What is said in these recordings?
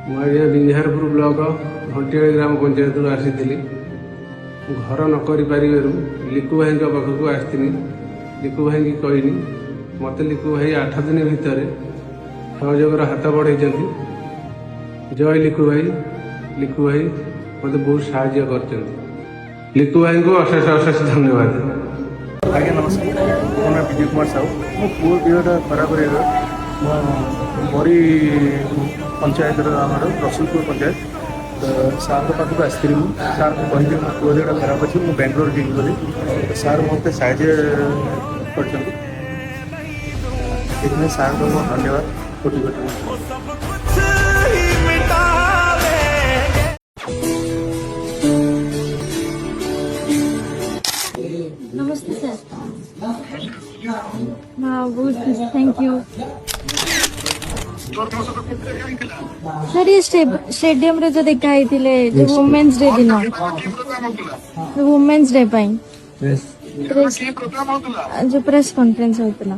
मुझे बिंझारपुर ब्लॉक घंटिया ग्राम पंचायत आसी घर न कर लिकु भाई पाखक आसनी लिकु भाई की कहनी मत लिकु भाई 8 दिन भितर सहयोगर हाथ बढ़े जय लिकु भाई मत बहुत साहय कर लिकु भाई को अशेष अशेष धन्यवाद। आज्ञा नमस्कार, मो ना विजय कुमार साहू। मो पुओ देहटा खराब बरी पंचायत आम रसुलपुर पंचायत सार पाखक आसती सार को कहली मो पुओ देहटा खराब अच्छे मुझे बेंगलोर जीवी बोली सार मत साहय कर सार को धन्यवाद कोटि कोटि। नमस्ते सर। हाँ बहुत थैंक यू सर। ये स्टेडियम रे जो देखा जो वुमेन्स डे दिन वुमेन्स डे जो प्रेस कॉन्फ्रेंस होता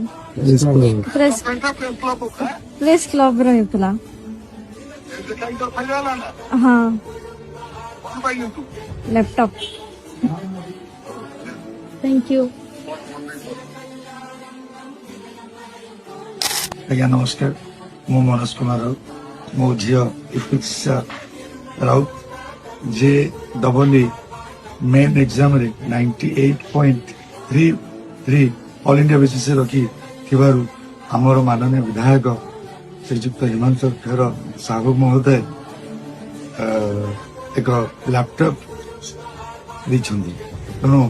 प्रेस क्लब होता। हाँ लैपटॉप। Thank you. आज्ञा नमस्कार, मो मनोज कुमार राउत। मो झी इपिक्षा राउत जे डबल मेन एग्जाम रे 98.33 ऑल इंडिया बेसिस रखी आमर माननीय विधायक श्रीजुक्त हिमांशु खेर साहू महोदय एक लैपटॉप तेणु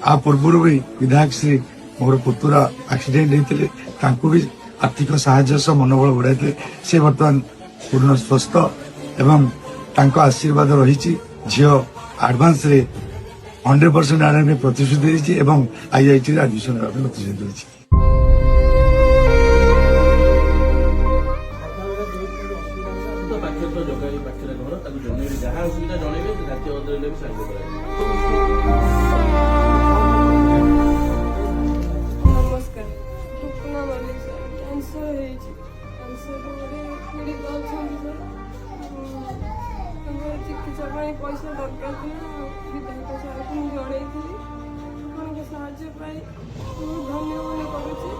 आ पूर्व भी विधायक श्री मोर पुतुरा एक्सीडेंट होते भी आर्थिक साहाय्य मनोबल बढ़ाई से बर्तमान पूर्ण स्वस्थ एवं आशीर्वाद रही झील आडभांस 100% आने प्रतिश्रुति देती आईआईटी एडमिशन प्रतिश्रुति देती। पैसा दरकार विधायक सार को जनई साहय पाई बहुत धन्य मन करुच्ची।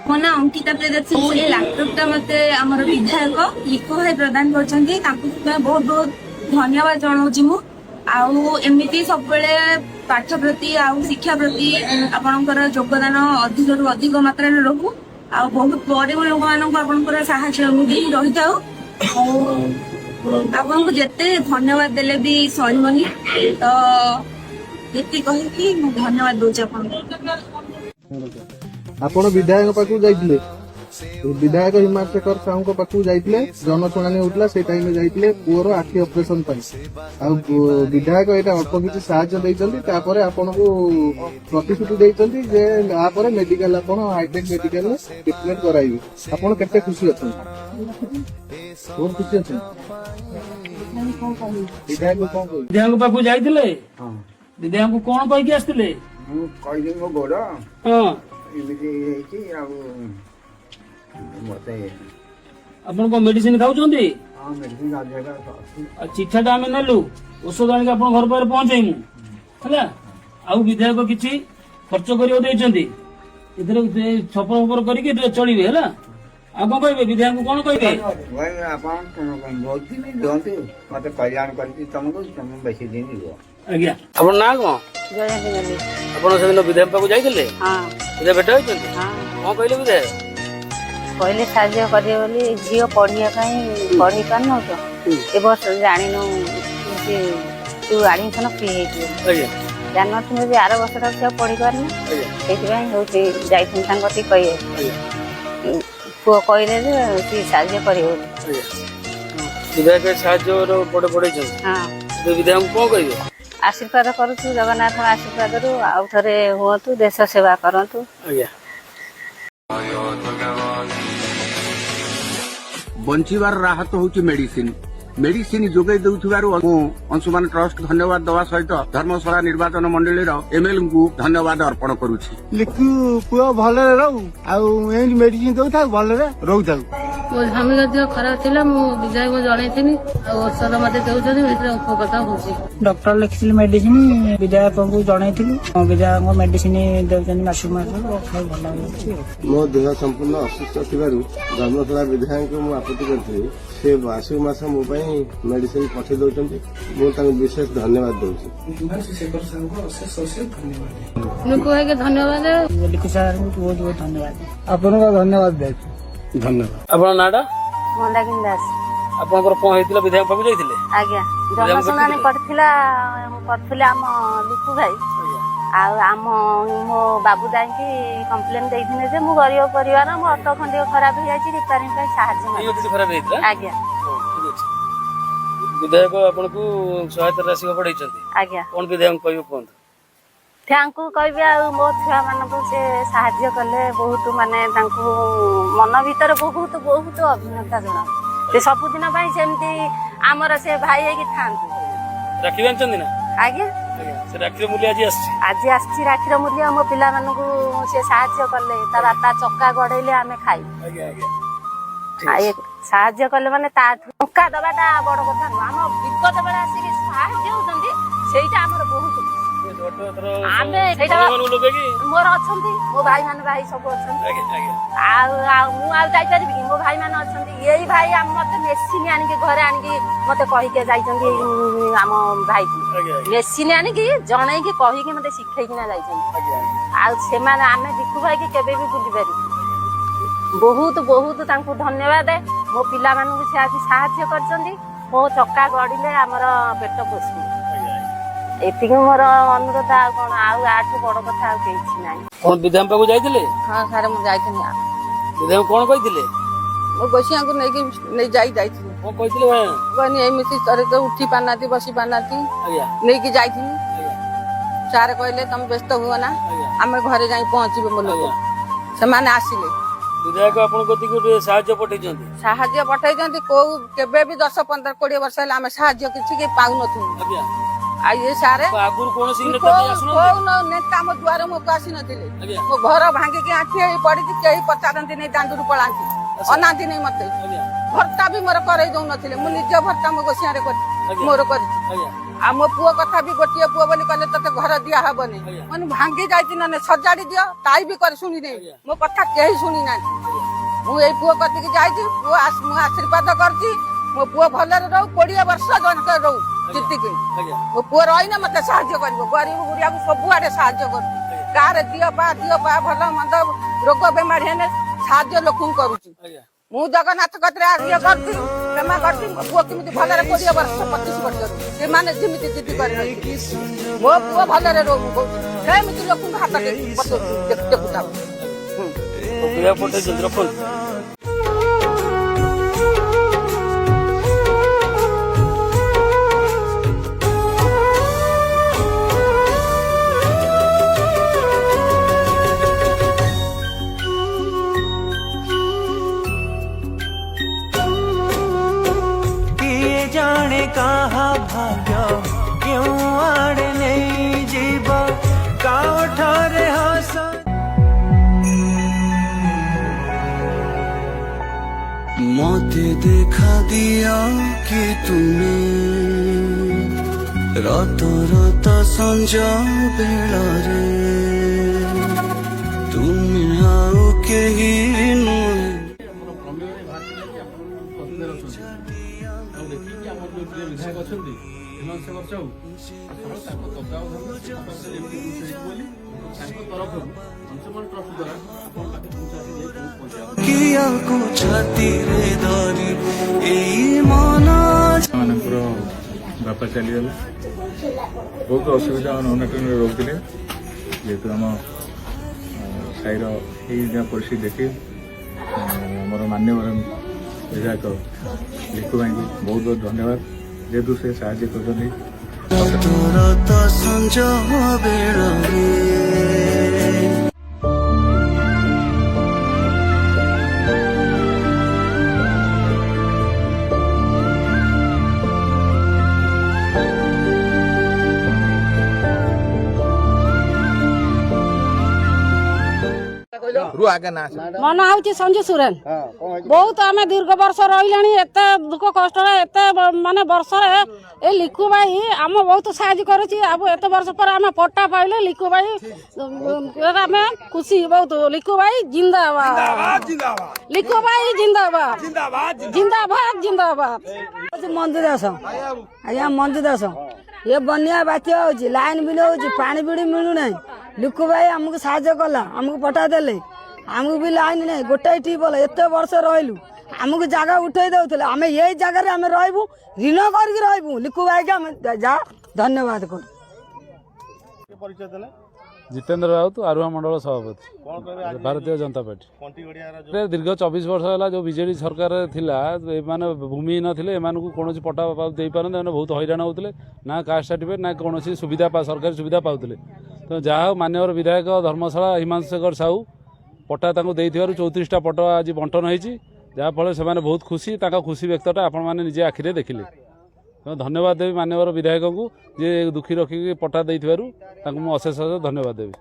मो ना अंकिता प्रियदर्शी। ये लैपटॉप मत आम विधायक लिकु भाई प्रदान कर बहुत बहुत धन्यवाद जनाऊँ। आमती सब पाठ प्रति शिक्षा प्रति आपणकर योगदान अधिक रु अधिक मात्रा रहू आ बहुत गरीब लोक मान साहय रही था। आपको जिते धन्यवाद देले भी सरबनी तो ये कही धन्यवाद दूचे। आपण विधायक पाखु जाइतिले विधायक हिमांशु साहू पाखु जाइतिले जनशुणानी होतला से टाइम जाइतिले पुअर आखि ऑपरेशन पाई आ विधायक एटा अल्प किछि साहाय्य दैचंती तापर आपन को प्रतिश्रुति दैचंती जे आ पर मेडिकल आपन हाईटेक मेडिकल में ट्रीटमेंट कराइबे। आपन केते खुशी अछन? बहुत खुशी अछन। विधायक पाखु जाइतिले हां विधायक को कोन कहि के आस्तिले? कहि दे मो गोड़ हां इमिति हेची आ अपन को मेडिसिन खाउछंती? हां मेडिसिन आ जाएगा। चिठाटा आम नेलु औषध आनिक आप घर पाखे पहुंचाइमु है। आउ विधायक किसी खर्च कर छपर फपर करके चलिए है। आ कौन कहे विधायक कौन कहे? बहुत दिन दिखते मत कल्याण कर तुमको तुम बेसी दिन आज्ञा। आप ना कौन से विधायक पाक जाइए भेट होती कौन कहले विधायक? कहले साहाଯ୍ୟ କରିବେ ବୋଲି ଝିଅ ପଢିବା ପାଇଁ ପଢି ପାରୁନ ତ ଏ ବର୍ଷ ଜାଣିନୁ ତୁ ଆଡମିସନ ଫ୍ରି ହେଇଯିବ ଜାଣିନଥିଲୁ ଯେ ଆର ବର୍ଷଟା ସେ ପଢି ପାରୁନି ସେଇଥିପାଇଁ ହଉଛି ଯାଇଥିଲି ତାଙ୍କ କତିକି କହିବେ ପୁଅ କହିଲେ ଯେ ସେ ସାହାଯ୍ୟ କରିବେ ବୋଲି। विधायक साहाଯ୍ୟ बड़े बड़े विधायक कौन कहे? आशीर्वाद करूँ जगन्नाथ आशीर्वाद आउ थे हूँ देश सेवा करूँ। बंचार राहत हूँ मेडिसिन मेडिसिन जोगे देउथिबारु अंशुमान ट्रस्ट धन्यवाद दवा सहित धर्मशाला निर्वाचन मंडली एमएल को धन्यवाद अर्पण करुछि। लिखु पुआ भलरे रहू आ मेडिसिन दउथा भलरे रहू थाउ। ମୋ ସ୍ୱାମୀଙ୍କ ଦେହ ଖରାପ ଥିଲା ମୁଁ ବିଧାୟକଙ୍କୁ ଜଣେଇଥିଲି ଆଉ ଔଷଧ ମତେ ଦେଉଛନ୍ତି ଏଥିରେ ଉପକୃତ ହଉଛି। ଡକ୍ଟର ଲେଖିଥିଲେ ମେଡିସିନ ବିଧାୟକଙ୍କୁ ଜଣେଇଥିଲି ବିଧାୟକ ମେଡିସିନ ଦେଉଛନ୍ତି ମାସକୁ ମାସ ଖାଇ ଭଲ ହେଉଛି। ମୋ ଦେହ ସମ୍ପୂର୍ଣ୍ଣ ଅସୁସ୍ଥ ଥିବାରୁ ଧର୍ମଶାଳା ବିଧାୟକଙ୍କୁ ମୁଁ ଆପତ୍ତି କରିଥିଲି ସେ ମାସକୁ ମାସ ମୋ ପାଇଁ ମେଡିସିନ ପଠେଇ ଦଉଛନ୍ତି ମୁଁ ତାଙ୍କୁ ବିଶେଷ ଧନ୍ୟବାଦ ଦଉଛି। ନୁକୁ ଭାଇକି ଧନ୍ୟବାଦ ଲିଖୁ ସାର୍ଙ୍କୁ ବହୁତ ବହୁତ ଧନ୍ୟବାଦ। ଆପଣଙ୍କୁ ଧନ୍ୟବାଦ ଦେଉଛି। ଧନ୍ୟବାଦ। ଆପଣଙ୍କ ନାଁଟା? ମନ୍ଦାକିନୀ ଦାସ। ଆପଣଙ୍କର କଣ ହେଇଥିଲା ବିଧାୟକ ପାଖକୁ ଯାଇଥିଲେ? ଆଜ୍ଞା ଜନଶୁଣାଣି କରିଥିଲେ ଆମ ଲିପୁ ଭାଇ ଆଉ ମୋ ବାବୁ ଯାଇକି କମ୍ପ୍ଲେନ ଦେଇଥିଲେ ଯେ ମୁଁ ଗରିବ ପରିବାର ମୋ ଅଟୋ ଖଣ୍ଡିକ ଖରାପ ହେଇଯାଇଛି ରିପାରିଂ ପାଇଁ ସାହାଯ୍ୟ ଆଜ୍ଞା। ବିଧାୟକ ଆପଣଙ୍କୁ ସହାୟତା ରାଶି ପଢେଇଛନ୍ତି? ଆଜ୍ଞା। କଣ ବିଧାୟକ କହିବେ କୁହନ୍ତୁ? ତାଙ୍କୁ କହିବି ଆଉ ମୋ ଛୁଆ ମାନଙ୍କୁ ସେ ସାହାଯ୍ୟ କଲେ ବହୁତ ମାନେ ତାଙ୍କୁ ମନ ଭିତରେ ବହୁତ ବହୁତ ଅଭିଜ୍ଞତା ଜଣା ସେ ସବୁଦିନ ପାଇଁ ସେମିତି ଆମର ସେ ଭାଇ ହେଇକି ଥାଆନ୍ତି। ରାକ୍ଷୀ ବାନ୍ଧିଛନ୍ତି ନା? ଆଜ୍ଞା ସେ ରାକ୍ଷୀର ମୂଲ୍ୟ ଆଜି ଆସିଛି ରାକ୍ଷୀର ମୂଲ୍ୟ ମୋ ପିଲାମାନଙ୍କୁ ସେ ସାହାଯ୍ୟ କଲେ ତା ବାପା ଚକା ଗଡେଇଲେ ଆମେ ଖାଇବୁ ସାହାଯ୍ୟ କଲେ ମାନେ ତାଠୁ ଟଙ୍କା ଦବାଟା ବଡ କଥା ନୁହଁ ଆମ ବିପଦ ବେଳେ ଆସିକି ସାହାଯ୍ୟ ହଉଛନ୍ତି ସେଇଟା ଆମର ବହୁତ ଆମେ ସେଇଟା ମୋର ଅଛନ୍ତି ମୋ ଭାଇ ମାନେ ଭାଇ ସବୁ ଅଛନ୍ତି ଆଉ ମୁଁ ଆଉ ଯାଇପାରିବି କି ମୋ ଭାଇ ମାନେ ଅଛନ୍ତି ଏଇ ଭାଇ ମତେ ମେସିନ୍ ଆଣିକି ଘରେ ଆଣିକି ମତେ କହିକି ଯାଇଛନ୍ତି ଆମ ଭାଇକି ମେସିନ୍ ଆଣିକି ଜଣେଇକି କହିକି ମତେ ଶିଖେଇକିନା ଯାଇଛନ୍ତି ଆଉ ସେମାନେ ଆମେ ଲିଖୁ ଭାଇକି କେବେ ବି ଭୁଲି ପାରିବୁ ବହୁତ ବହୁତ ତାଙ୍କୁ ଧନ୍ୟବାଦ ମୋ ପିଲାମାନଙ୍କୁ ସେ ଆଜି ସାହାଯ୍ୟ କରିଛନ୍ତି ମୋ ଚକା ଗଡିଲେ ଆମର ପେଟ ପୋଷୁ ଏତିକି ମୋର ଅନୁରୋଧ ଆଉ କଣ ଆଉ ଆଠୁ ବଡ କଥା ଆଉ କିଛି ନାହିଁ। କଣ ବିଧାୟକ ପାଖକୁ ଯାଇଥିଲେ? ହଁ ସାର୍ ମୁଁ ଯାଇଥିଲି। ବିଧାୟକ କଣ କହିଥିଲେ? ମୋ ଗୋସିଆଙ୍କୁ ନେଇକି ଯାଇଥିଲି। କଣ କହିଥିଲେ ଭାଇ? କହିନି ଏମିତି ଉଠି ପାରୁନାହାନ୍ତି ବସି ପାରୁନାହାନ୍ତି ନେଇକି ଯାଇଥିଲି ସାର୍ କହିଲେ ତମେ ବ୍ୟସ୍ତ ହୁଅ ନା ଆମେ ଘରେ ଯାଇ ପହଞ୍ଚିବେ ମୋ ଲୋକ ସେମାନେ ଆସିଲେ। ବିଧାୟକ ଆପଣଙ୍କ କତିକି ସାହାଯ୍ୟ ପଠେଇଛନ୍ତି କୋଉ କେବେ ବି 10-15-20 ବର୍ଷ ହେଲା ଆମେ ସାହାଯ୍ୟ କିଛି ପାଉନଥିଲୁ ଆଉ ଇଏ ସାରେ ଆଗରୁ କୌଣସି ନେତା ଆମ ଦୁଆର ମୁଖକୁ ଆସିନଥିଲେ ମୋ ଘର ଭାଙ୍ଗିକି ଆଖି ହେଇ ପଡିଛି କେହି ପଚାରନ୍ତି ନାଇଁ ଦାଣ୍ଡରୁ ପଳାନ୍ତି ଅନାନ୍ତି ନାଇଁ ମତେ ଭର୍ତ୍ତା ବି ମୋର କରେଇ ଦଉନଥିଲେ ମୁଁ ନିଜ ଭର୍ତ୍ତା ମୋ ଗୋସିଆରେ ମୋର କରିଛି ଆଉ ମୋ ପୁଅ କଥା ବି ଗୋଟିଏ ପୁଅ ବୋଲି କହିଲେ ତତେ ଘର ଦିଆ ହବନି ମାନେ ଭାଙ୍ଗି ଯାଇଛି ନହେଲେ ସଜାଡି ଦିଅ ତାଇ ବି କରି ଶୁଣି ନେଇ ମୋ କଥା କେହି ଶୁଣି ନାହାନ୍ତି ମୁଁ ଏଇ ପୁଅ କତିକି ଯାଇଛି ପୁଅ ମୁଁ ଆଶୀର୍ବାଦ କରିଛି ମୋ ପୁଅ ଭଲରେ ରହୁ 20 ବର୍ଷ ଜଣକ ରହୁ ଜିତିକି ମୋ ପୁଅ ରହିଲେ ମତେ ସାହାଯ୍ୟ କରିବ ଗରିବ ଗୁରିଆକୁ ସବୁଆଡେ ସାହାଯ୍ୟ କରୁଛି ଗାଁରେ ଦିଅ ପା ଭଲ ମନ୍ଦ ରୋଗ ବେମାରୀ ହେଲେ ସାହାଯ୍ୟ ଲୋକଙ୍କୁ କରୁଛି ମୁଁ ଜଗନ୍ନାଥ କତିରେ ଇଏ କରୁଛି କ୍ଷମା କରୁଛି ମୋ ପୁଅ କେମିତି ଭଲରେ 20 ବର୍ଷ 25 ବର୍ଷରୁ ସେମାନେ ଯେମିତି ଜିଦି କରି ମୋ ପୁଅ ଭଲରେ ରହୁ ସେମିତି ଲୋକଙ୍କୁ ହାତ ଦେଖୁଥାଉ जाने कहा भाग्य क्यों आड़े नहीं जीव काठरे हस मते देखा दिया कि तुमने रत रत संजा बेला रे तुम आओ के ही ବିଧାୟକ ଅଛନ୍ତି ହିମାଂଶୁ ବର୍ଷାଉ ତାଙ୍କ ତତ୍ତ୍ୱାବଧାନରେ ତାଙ୍କ ତରଫରୁ ଅଂଶୁମାନ ଟ୍ରଷ୍ଟ ଦ୍ୱାରା ମାନଙ୍କର ବାପା ଚାଲିଗଲେ ବହୁତ ଅସୁବିଧା ଅନଟନରେ ରହୁଥିଲେ ଯେହେତୁ ଆମ ସାହିର ଏଇ ଯାହା ପରିସ୍ଥିତି ଦେଖି ଆମର ମାନ୍ୟବର ବିଧାୟକ ଲିଖୁ ଭାଇଙ୍କୁ ବହୁତ ବହୁତ ଧନ୍ୟବାଦ ଯେହେତୁ ସେ ସାହାଯ୍ୟ କରୁଛନ୍ତି। ମୋ ନାଁ ହଉଛି ସଞ୍ଜୁ ସୁରେନ। ବହୁତ ଆମେ ଦୀର୍ଘ ବର୍ଷ ରହିଲାଣି, ଏତେ ଦୁଃଖ କଷ୍ଟରେ ଏତେ ମାନେ ବର୍ଷରେ ଏ ଲିକୁ ଭାଇ ଆମ ବହୁତ ସାହାଯ୍ୟ କରୁଛି। ଆଉ ଏତେ ବର୍ଷ ପରେ ଆମେ ପଟ୍ଟା ପାଇଲେ ଲିକୁ ଭାଇ ଆମେ ଖୁସି ବହୁତ। ଲିକୁ ଭାଇ ଜିନ୍ଦାବାଦ, ଲିକୁ ଭାଇ ଜିନ୍ଦାବାଦ, ଜିନ୍ଦାବାଦ ଜିନ୍ଦାବାଦ। ମଞ୍ଜୁ ଦାସ, ଆଜ୍ଞା ମଞ୍ଜୁ ଦାସ। ଏ ବନ୍ୟା ବାତ୍ୟା ହଉଛି, ଲାଇନ ବିଲ୍ ହଉଛି, ପାଣି ବିଡ଼ି ମିଳୁନାହିଁ। ଲିକୁ ଭାଇ ଆମକୁ ସାହାଯ୍ୟ କଲା, ଆମକୁ ପଠା ଦେଲେ। ଆମକୁ ବି ଲାଇନ ନାହିଁ, ଗୋଟାଏ ଟ୍ୟୁବଲ। ଏତେ ବର୍ଷ ରହିଲୁ, ଆମକୁ ଜାଗା ଉଠେଇ ଦଉଥିଲେ। ଆମେ ଏଇ ଜାଗାରେ ଆମେ ରହିବୁ, ଋଣ କରିକି ରହିବୁ। ଲିକୁ ଭାଇକି ଆମେ ଯା ଧନ୍ୟବାଦ କରୁ। जितेन्द्र राउत आरुआ मंडल सभापति भारतीय जनता पार्टी। दीर्घ 24 वर्ष है जो बीजेडी सरकार थिला माने भूमि नथिले एमानकु कोनोसी पट्टा दे पारन बहुत हैरान होउतले ना कास्ट सर्टिफिकेट ना कोनोसी सुविधा सरकारी सुविधा पाउतले। तो जहाँ माननीय विधायक धर्मशाला हिमांशु शेखर साहू पट्टा तांको देइथिबारु 34टा पट्टा आज बंटन होईची जहाँ फल से बहुत खुशी खुशी व्यक्तटा आपण मैंने निजे आखिरे देखिले। तो धन्यवाद देवी माननीय विधायक को जे दुखी रखिक पट्टा देइथिबारु तांको मु अशेष धन्यवाद देवी।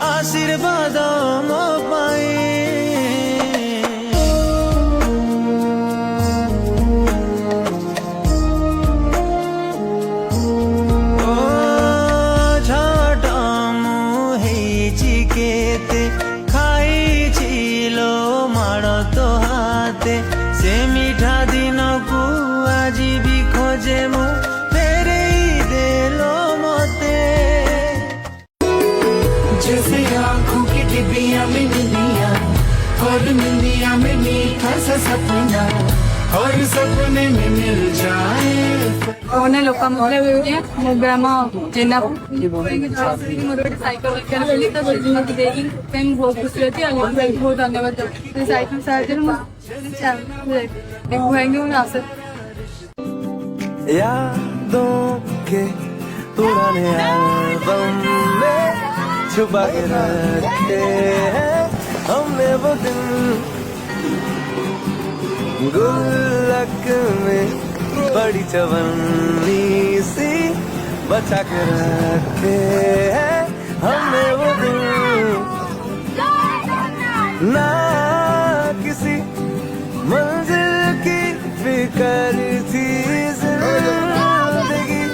आशीर्वाद मो पाए से मीठा दिन को आज भी खोजे मु तेरे दिलो मते जैसे आँखों की डिबिया में निंदिया और निंदिया में मीठा सा सपना और सपने में मिल जाए ओने लोक मोरे मो ग्राम जेना मोर साइकिल खेली तो मत देगी बहुत खुशी रहती है। बहुत धन्यवाद साइकिल साहाଯ୍ୟରେ यादों के पुराने एल्बम में छुपा के रखे हैं हमने वो दिन गुल्लक में बड़ी चवन्नी सी बचा के रखे हैं हमने वो दिन ना किसी मंजिल की फिकर थी जिंदगी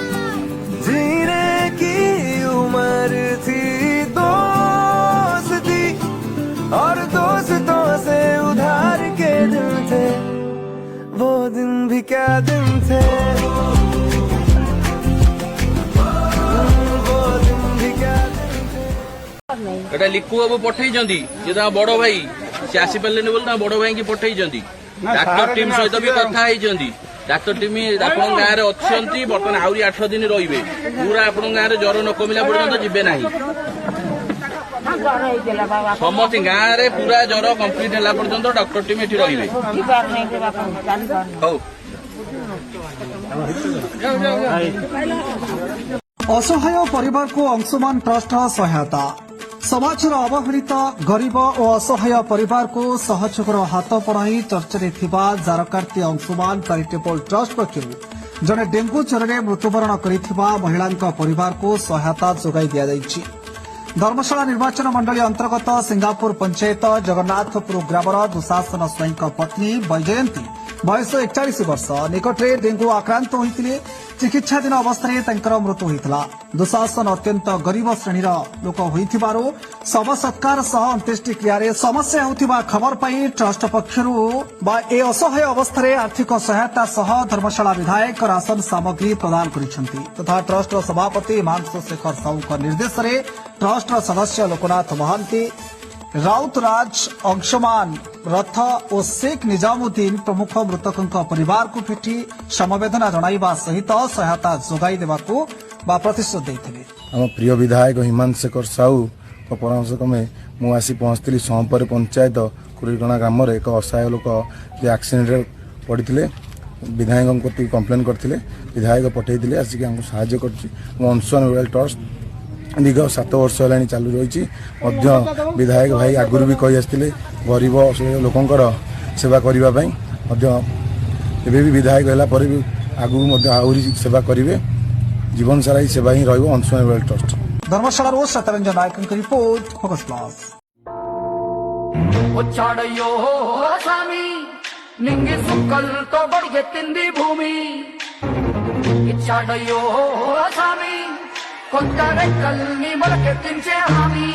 जीने की उम्र थी दोस्ती और दोस्तों से उधार के दिन थे वो दिन भी क्या दिन थे वो दिन भी क्या दिन एटा लिखु बाबू पठेई जंदी जे ता बड़ भाई से आसी पारले बोल ता बड़ भाई की पठेई जंदी डाक्टर टीम सहित भी कथा होई जंदी डाक्टर टीम आपन गाँ रे अछंती बर्तमान आउरी 8 दिन रहिबे पूरा आपन गाँ रे ज्वर न कमिला पर्यंत जिबे नाही समस्त गाँ रे पूरा ज्वर कंप्लीट होला पर्यंत डॉक्टर टीम एठी रहिबे असहाय परिवार को अंशुमान ट्रस्ट सहायता समाजर अवहेलित गरीब और असहाय परिवार को सहयोगर हाथ बढ़ाई चर्चा जारकार्ती अंशुमान चैरिटेबल ट्रस्ट पक्षर जड़े डेंगू ज्वर में मृत्युवरण करथिबा महिला परिवार को सहायता जोगाई दिया जायछि। धर्मशाला निर्वाचन मंडली अंतर्गत सिंगापुर पंचायत जगन्नाथपुर ग्रामर दुशासन स्वाई पत्नी वैजयंती बयस 41 वर्ष निकटरे डेंगू आक्रांत होते चिकित्साधीन अवस्था मृत्यु होता। दुशासन अत्यंत गरीब श्रेणीर लोक होइथिबारु शव सत्कार सह अंत्येष्टि क्रिया समस्या होतिबा खबर पाई ट्रस्ट पक्षरु ए असहाय अवस्था आर्थिक सहायता सह धर्मशाला विधायक राशन सामग्री प्रदान करिसेंति तथा ट्रस्ट सभापति हिमांशु शेखर साहू निर्देश में ट्रस्ट सदस्य लोकनाथ महांती राउतराज अंशुमान रथ और शेख निजामुद्दीन प्रमुख मृतकों परिवार को भेटी समवेदना जणाइबा सहित सहायता जोगाई देबाकू प्रतिश्रुति देते। आम प्रिय विधायक हिमांशु शेखर साहू परामर्श क्रमे मुझे पहुंचती सोमपर पंचायत कुरीगणा ग्राम एक असहाय लोक एक्सीडेंट पड़ते विधायक कम्प्लेन करते विधायक पठे आसिक साहय कर अंशुमान ट्रस्ट दीर्घ 7 वर्ष है चालू रही विधायक भाई आगुरी भी कही आसते गरीब लोकंर सेवा करने भी विधायक है भी आगु आहरी सेवा करेंगे जीवन सारा ही सेवा ही अंशुमान वेलफेयर ट्रस्ट। धर्मशाला सत्यरंजन नायक की रिपोर्ट फोकस प्लस। వచ్చాడయ్యో స్వామి నింగి సుక్కలతో బడిగెత్తింది భూమి ఇచ్చాడయ్యో స్వామి కొత్త రెక్కల్ని మొలకెత్తించే హామీ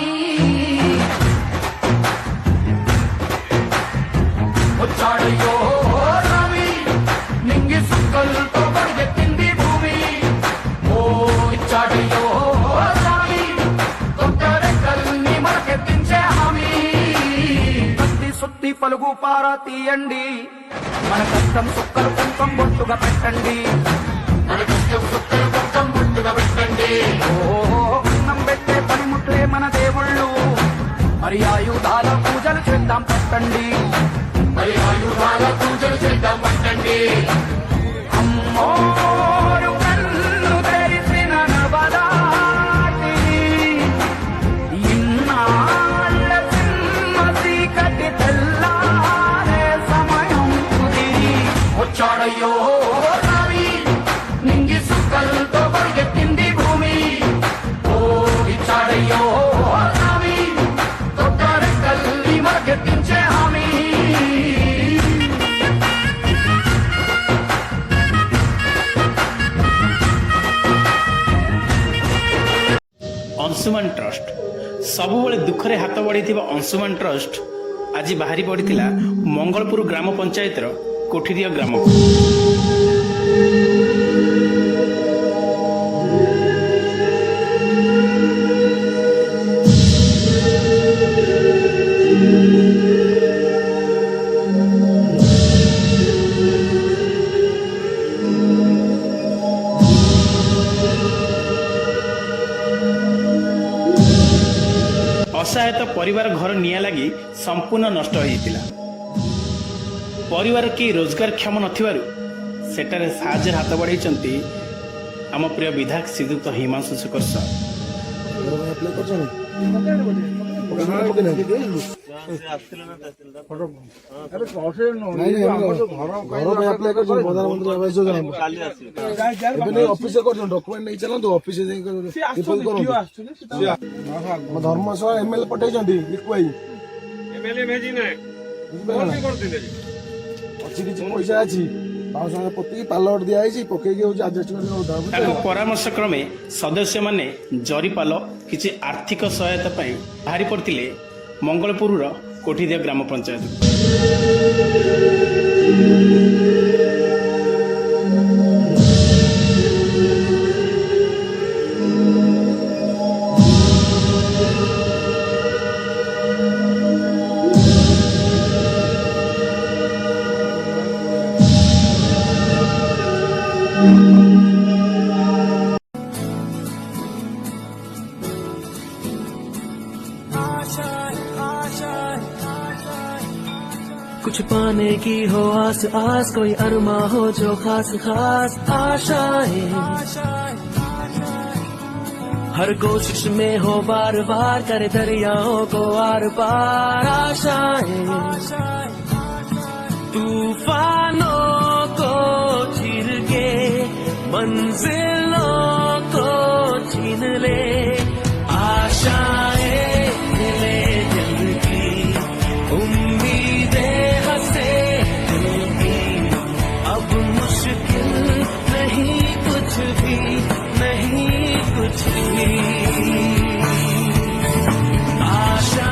వచ్చాడయ్యో స్వామి నింగి సుక్కలతో బడిగెత్తింది భూమి ఓ ఇచ్చాడయ్యో స్వామి కొత్త రెక్కల్ని మొలకెత్తించే హామీ సుత్తి పలుగు పారా తీయండి మన కష్టం సుక్కలు కుంకం బొట్టుగా పెట్టండి మన కష్టం సుక్కలు కుంకం బొట్టుగా పెట్టండి అన్నం పెట్టే పనిముట్లే మన దేవుళ్ళు మరి ఆయుధాల పూజలు చేద్దాం పట్టండి మరి ఆయుధాల పూజలు చేద్దాం పట్టండి అమ్మోరు కన్ను తెరిసిన నవదాటి ఇన్నాళ్ళ సిమ్మతి కట్టి తెల్లారే సమయం కుదిరి వచ్చాడయ్యో స్వామి నింగి సుక్కలతో పరిగెత్తింది భూమి ఓ ఇచ్చాడయ్యో స్వామి కొత్త రెక్కల్ని మరకెత్తించే హామీ अंशुमान ट्रस्ट सबुबले दुखरे हाथ बढ़ी अंशुमान ट्रस्ट आज बाहरी पड़ा मंगलपुर ग्राम पंचायतर कोठिरिया ग्राम असहायता परिवार घर निया लगी संपूर्ण नष्ट हो जाता परिवार के रोजगार क्षम नथिबारु सेटारे साहाय्य हाथ बढ़ाई आम प्रिय विधायक श्रीयुक्त हिमांशु शेखर साहब। धर्मशाला एमएलए पठाई लिखु भाई पैसा अच्छी पालट दिखाई परामर्श क्रमे सदस्य माने जरीपाल किसी आर्थिक सहायता बाहरी पड़ते मंगलपुर कोठिदिया ग्राम पंचायत। कुछ पाने की हो आस आस कोई अरमा हो जो खास खास आशाएं हर कोशिश में हो बार बार करे दरियाओं को आर पार आशाएं तूफानों को चीर के मंजिलों को छीन ले आशाएं ले दिल की उम्मीदें हंसे दिल की अब मुश्किल नहीं कुछ भी नहीं कुछ भी आशा।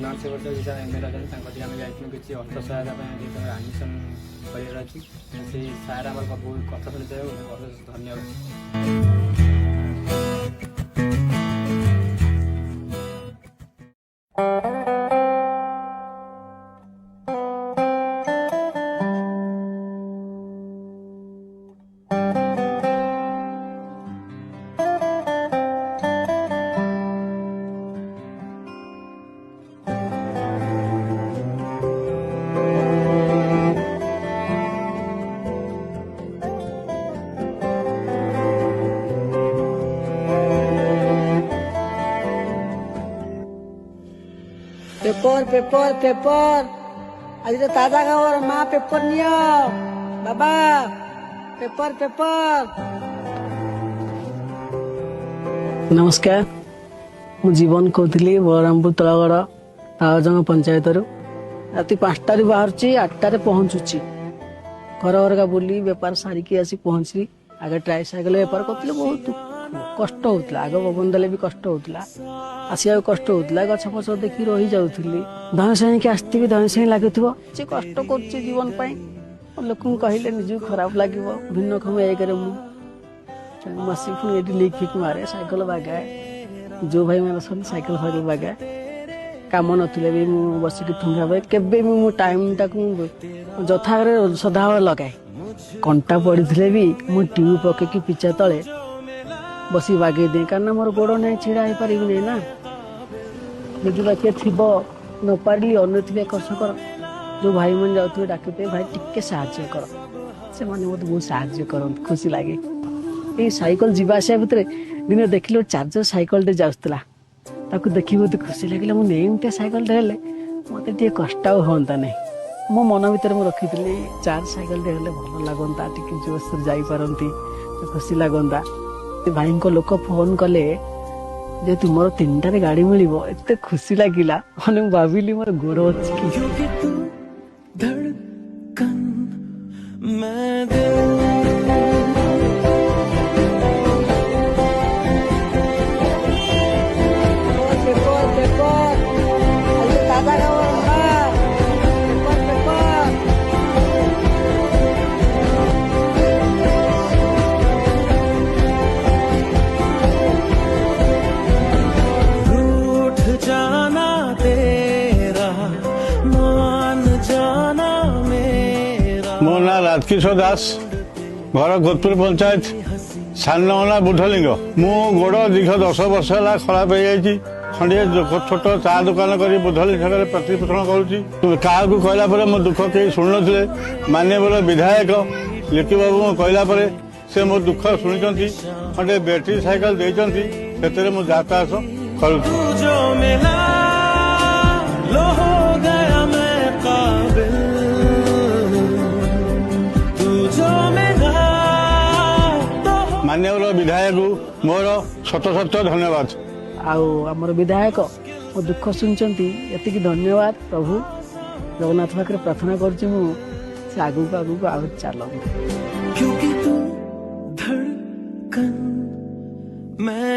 ନର୍ସ ବର୍ଷ ଭିତରେ ଏମଏଲ୍ ଅଛନ୍ତି ତାଙ୍କଠି ଆମେ ଯାଇଥିଲୁ କିଛି ଅର୍ଥ ସହାୟତା ପାଇଁ ଯେତେବେଳେ ଆଡ଼ମିସନ୍ କରିବାର ଅଛି ସେଇ ସାର୍ ଆମର ବହୁତ କଥା ଶୁଣିଥାଏ ବହୁତ ଧନ୍ୟବାଦ। पेपर पेपर पेपर आज ताजा खबर माँ पेपर नियो बाबा पेपर पेपर। नमस्कार मु जीवन कहती बलरामपुर तलगढ़ तावजंग पंचायत राति 5टार बाहर 8टार पहुंचुची घर घरका बुली बेपार सारिकी आसी पहुंचली। आगे ट्राइसाइकेल बेपार करते बहुत कष्ट होता आग पवन देले भी कष्ट होता आसिया कष्ट होता गछ फछ देखी रही जाऊली धन श्रेणी आसती धन श्रेणी लगुव से कष्ट कर जीवन लोक कहले निज खराब लगे भिन्नक्षम एक मसी पुणी लिक फिक मारे साइकेल बागाए जो भाई मैंने साइकेल फाइकेल बागाए काम नथिले भी मु बसिक ठुंगा भाई केबे भी मु टाइम टाक जथा सदाबले लगाए कंटा पड़ी भी मु ट्यूब पकईकि पिछा तले बसी बागे दे कारण मोर गोड़ ना छिड़ा हो पारि ना यदि किए थी न पारि अन्य थे कर्षकर जो भाई मैंने जाते डाकुते भाई टिके साहाଯ୍य कर से मैंने मत बहुत साहाଯ୍य कर खुशी लगे ये साइकेल जावास भितर दिन देखिल चार्जर साइकेल जाऊला ताकू देखी बहुत खुशी लगे मुझे साइकेल मत कष्ट हाँ ना मो मन भर मुझे रखी चार्ज साइकेल भल लगता टी जोश जापारती खुशी लगता भाई को लोक फोन कले जे तुम 3टार गाड़ी मिल एत खुशी लगिला मैंने भाविली मोर गोड़ अच्छी मो ना राजकिशोर दास घर गोदपुर पंचायत सानना बुढ़लिंग मो गोड़ दीर्घ 10 वर्ष है खराब हो जाए खंडे छोट चा दुकान कर बुधलिंग छक प्रतिपोषण करुँची क्या कहला मो दुख कहीं शुणु नुले माननीय विधायक लिखी बाबू कहला से मो दुख शुणी खंडे बैटेरी साइकेल देते यातायात करूँ। माननीय विधायक मोर शत शत धन्यवाद। आमर विधायक मो दुख शुणुंट ये धन्यवाद प्रभु जगन्नाथ पाखे प्रार्थना करुँ से आगू आगू आगे चल क्योंकि तू धड़कन मैं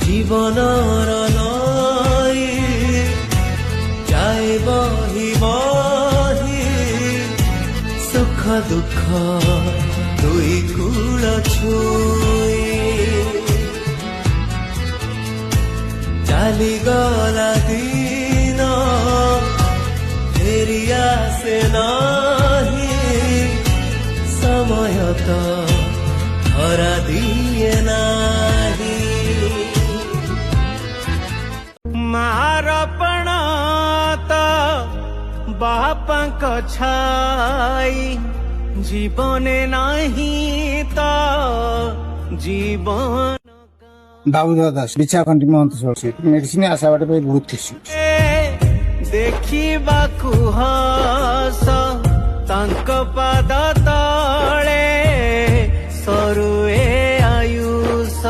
জীবনৰ নৈ যায় বহি বহি সুখ দুখ দুই কূল ছুঁই চালি গলা দিন ফেরি আসে নাহি সময়ত ধরা দিয়ে নাহি মারপণ তো বাপাঙ্ক ছাই জীবনে নাহি তো জীবন दाऊदा दास बिछाखंडी महंत मेडिसिन आशा बाटे बहुत खुशी ଦେଖିବାକୁ ହସ ତାଙ୍କ ପାଦ ତଳେ ସରୁଏ ଆୟୁଷ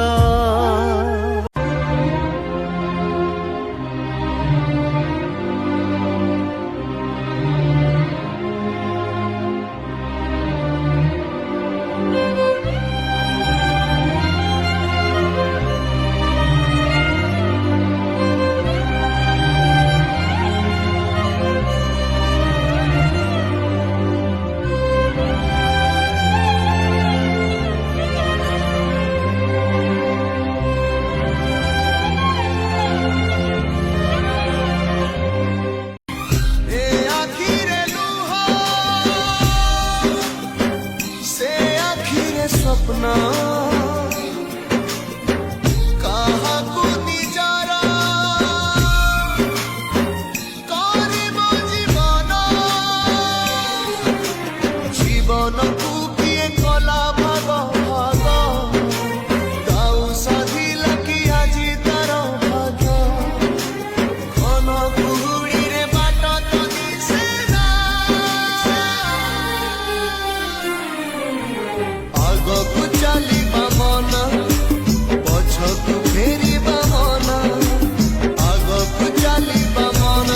सपना काहाकू निजारा करिब जीवन जीवन को किए कला भाग भाग गाऊ साधिला कि आजी तार भाग घन कुहुड़ी रे बाट तो दिसेना आगकू चलिबा मन पछकू फेरिबा मन आगकू चलिबा मन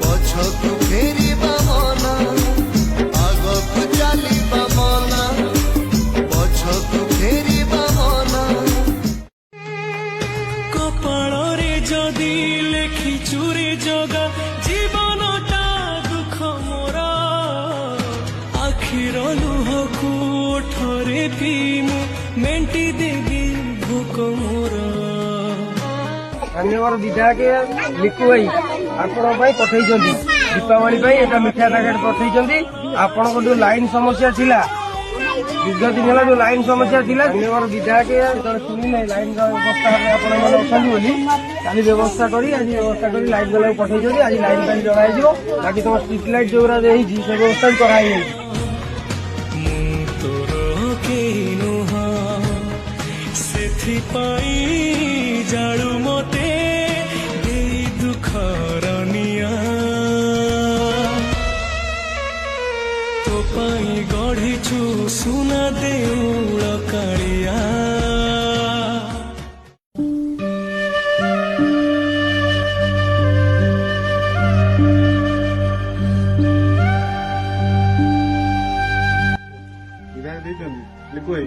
पछकू फेरिबा मन आगकू चलिबा मन पछकू फेरिबा मन कपाଳରେ ଯଦି ଲେଖିଛୁ ରେ ଜଗା ଜୀବନଟା ଦୁଃଖ ମୋର ଆଖିର ଲୁହକୁ ଓଠରେ ପିଇ ମୁଁ ମେଣ୍ଟି ଦେବି ଭୋକ ମୋର ଧନ୍ୟବାଦ ବିଧାୟକ ଲିକୁ ଭାଇ ଆପଣଙ୍କ ପାଇଁ ପଠେଇଛନ୍ତି ଦୀପାବଳି ପାଇଁ ଏଟା ମିଠା ପ୍ୟାକେଟ ପଠେଇଛନ୍ତି ଆପଣଙ୍କ ଯୋଉ ଲାଇନ ସମସ୍ୟା ଥିଲା ଦୀର୍ଘ ଦିନ ହେଲା ଯୋଉ ଲାଇନ ସମସ୍ୟା ଥିଲା ଧନ୍ୟବାଦ ବିଧାୟକ ଯେତେବେଳେ ଶୁଣିଲେ ଲାଇନ ବ୍ୟବସ୍ଥା ଆପଣମାନେ ଅଛନ୍ତି ବୋଲି କାଲି ବ୍ୟବସ୍ଥା କରି ଆଜି ବ୍ୟବସ୍ଥା କରି ଲାଇଟ ବାଲାକୁ ପଠେଇଛନ୍ତି ଆଜି ଲାଇନ ପାଣି ଜଳା ହେଇଯିବ ବାକି ତମ ଷ୍ଟ୍ରିଟ୍ ଲାଇଟ ଯୋଉଗୁରା ହେଇଛି ସେ ବ୍ୟବସ୍ଥା ବି କରାହେଇଯାଇଛି ସେଥିପାଇଁ ଜାଳୁ ମତେ ଦେଇ ଦୁଃଖର ନିଆଁ ତୋ ପାଇଁ ଗଢ଼ିଛୁ ସୁନା ଦେଉଳ କାଳିଆ ବିଧାୟକ ଦେଇଛନ୍ତି ଲିକୁ ଭାଇ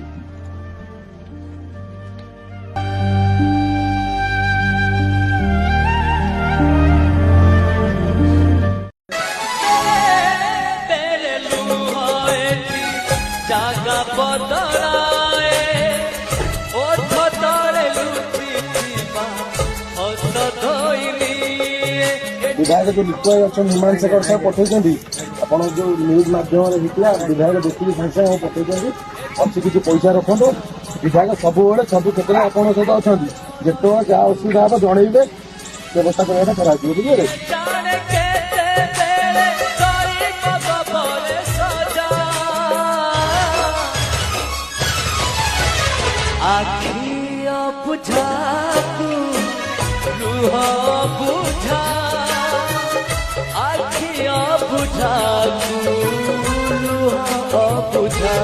জাগা বদলায়ে ওঠ তଳେ লুচিবা হସ ধইলি विधायक जो लिखु भाई अच्छा हिमांशु शेखर साहब पठेइछन्ती आपण जो न्यूज माध्यम रे हितला विधायक देखि संख्या हो पठेइछन्ती अच्छी किसी पैसा रखंतो विधायक सब बेले सब क्षेत्र में आपण सहित अछन्ती जेतो जा असुविधा हो जणैबे व्यवस्था करबा करा दियो बुझिले जाने केते बेले करी कबरे सजा आखिया बुझातू लुह बुझा आखिया बुझातू लुह बुझा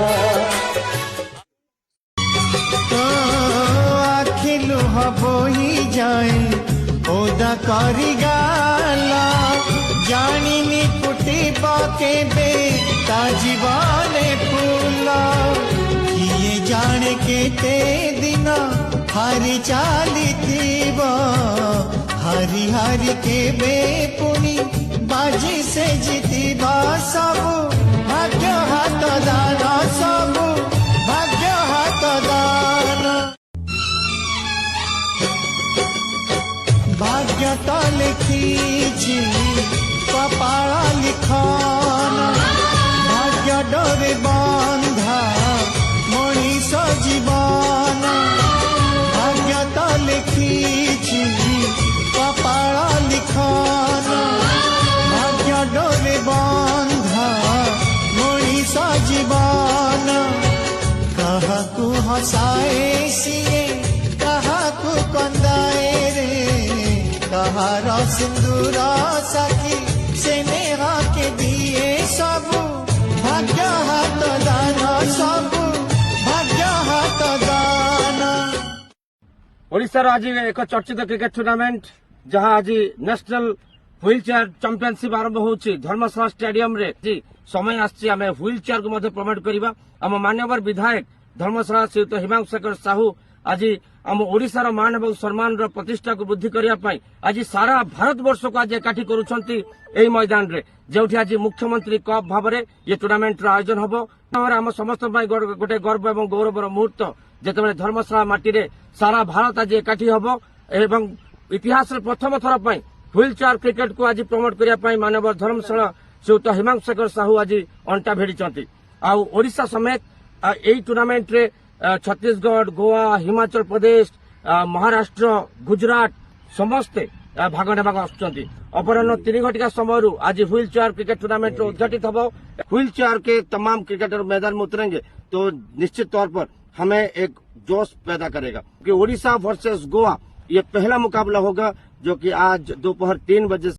आखि लुह बोही जाए ओदा करी गाला जानिनी फुटी केबे ता जीवाने फूला किए जाने केते दिना हारी चली हारी हारी के पुणी बाजी से जीतिबा सबू भाग्य हाथ दान सबू भाग्य हाथ दान भाग्य तो लिखी कपाल लिखन भाग्य डोरे बंधा मनीष जीवन भाग्य तो लिखी कपाल लिखन भाग्य डोरे बंधा मनीष जीवन कहाकू हसाए सिए कहाकू कंदाए रे कहार सिंदूर साखी से नेहा के दिए सबू भाग्य हाथ दान सबू भाग्य हाथ दान। ओडिशार आज एक चर्चित क्रिकेट टूर्नामेंट जहां आज नेशनल व्हील चेयर चैंपियनशिप आरंभ होउछि धर्मशाला स्टेडियम रे जी समय आछि आमे व्हील चेयर को मध्य प्रमोट करिबा आम मान्यवर विधायक धर्मशाला श्रीयुत हिमांशु शेखर साहू आज आम ओडिशार मान एवं सम्मान प्रतिष्ठा को वृद्धि करने आज सारा भारत वर्ष को आज एकाठी करुछंती एही मैदान रे जोठी आज मुख्यमंत्री कप भाव में ये टूर्नामेंट आयोजन होबो आम समस्त गोटे गर्व एवं गौरवर मुहूर्त जेतेबेले धर्मशाला माटी रे सारा भारत आज एकाठी होबो एवं इतिहास रे प्रथम थर पई व्हील चेयर क्रिकेट को आज प्रमोट करने मानव धर्मशाला श्रीयुत हिमांशु शेखर साहू आज अंटा भिड़ी आउ ओडिशा समेत यही टूर्नामेंट रे छत्तीसगढ़ गोवा हिमाचल प्रदेश महाराष्ट्र गुजरात समस्ते भाग नेबाक आसुचंती अपराह्न 3 घटिका समय आज व्हील चेयर क्रिकेट टूर्नामेंट उद्घाटित हो व्हील चेयर के तमाम क्रिकेटर मैदान में उतरेंगे तो निश्चित तौर पर हमें एक जोश पैदा करेगा कि ओडिशा वर्सेस गोवा ये पहला मुकाबला होगा जो कि आज दोपहर 3 बजे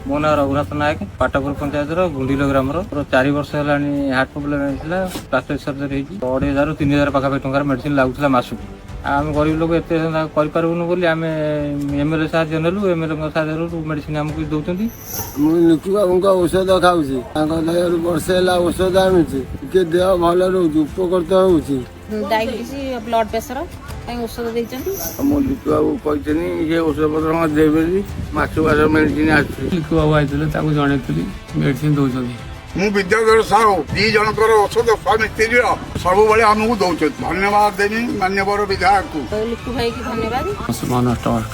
मो ना रघुनाथ नायक पाटपुर पंचायत गुंडिल ग्राम 4 वर्ष है हार्ट प्रोब्लेम होता प्लास्टिक सर्जरी 2,000-3,000 पाखापाखि टकर मेडिसिन लगुला मासक आम गरीब लोक एत करपारूनु बोली आम एमएलए साहाଯ୍य नेलु एमएलए साहाଯ୍य मेडिसिन आमको दौरान निकु बाबू औषध खाऊँ वर्षे औषध आनुची देह भल रोचे उपकृत होती डायबिटीज ब्लड प्रेशर औषध देइछन्ती मो लिकु बाबू कहते ये औषध पत्र देवे मासुआर मेडिसिन आसुची लिकु बाबू आइले जन मेडिसिन दौरान मु विद्याधर साहू 2 जनकर औषध स्वामी स्त्री सब आमको दौरान धन्यवाद देवी मान्यवर विधायक को लिकु भाई की धन्यवाद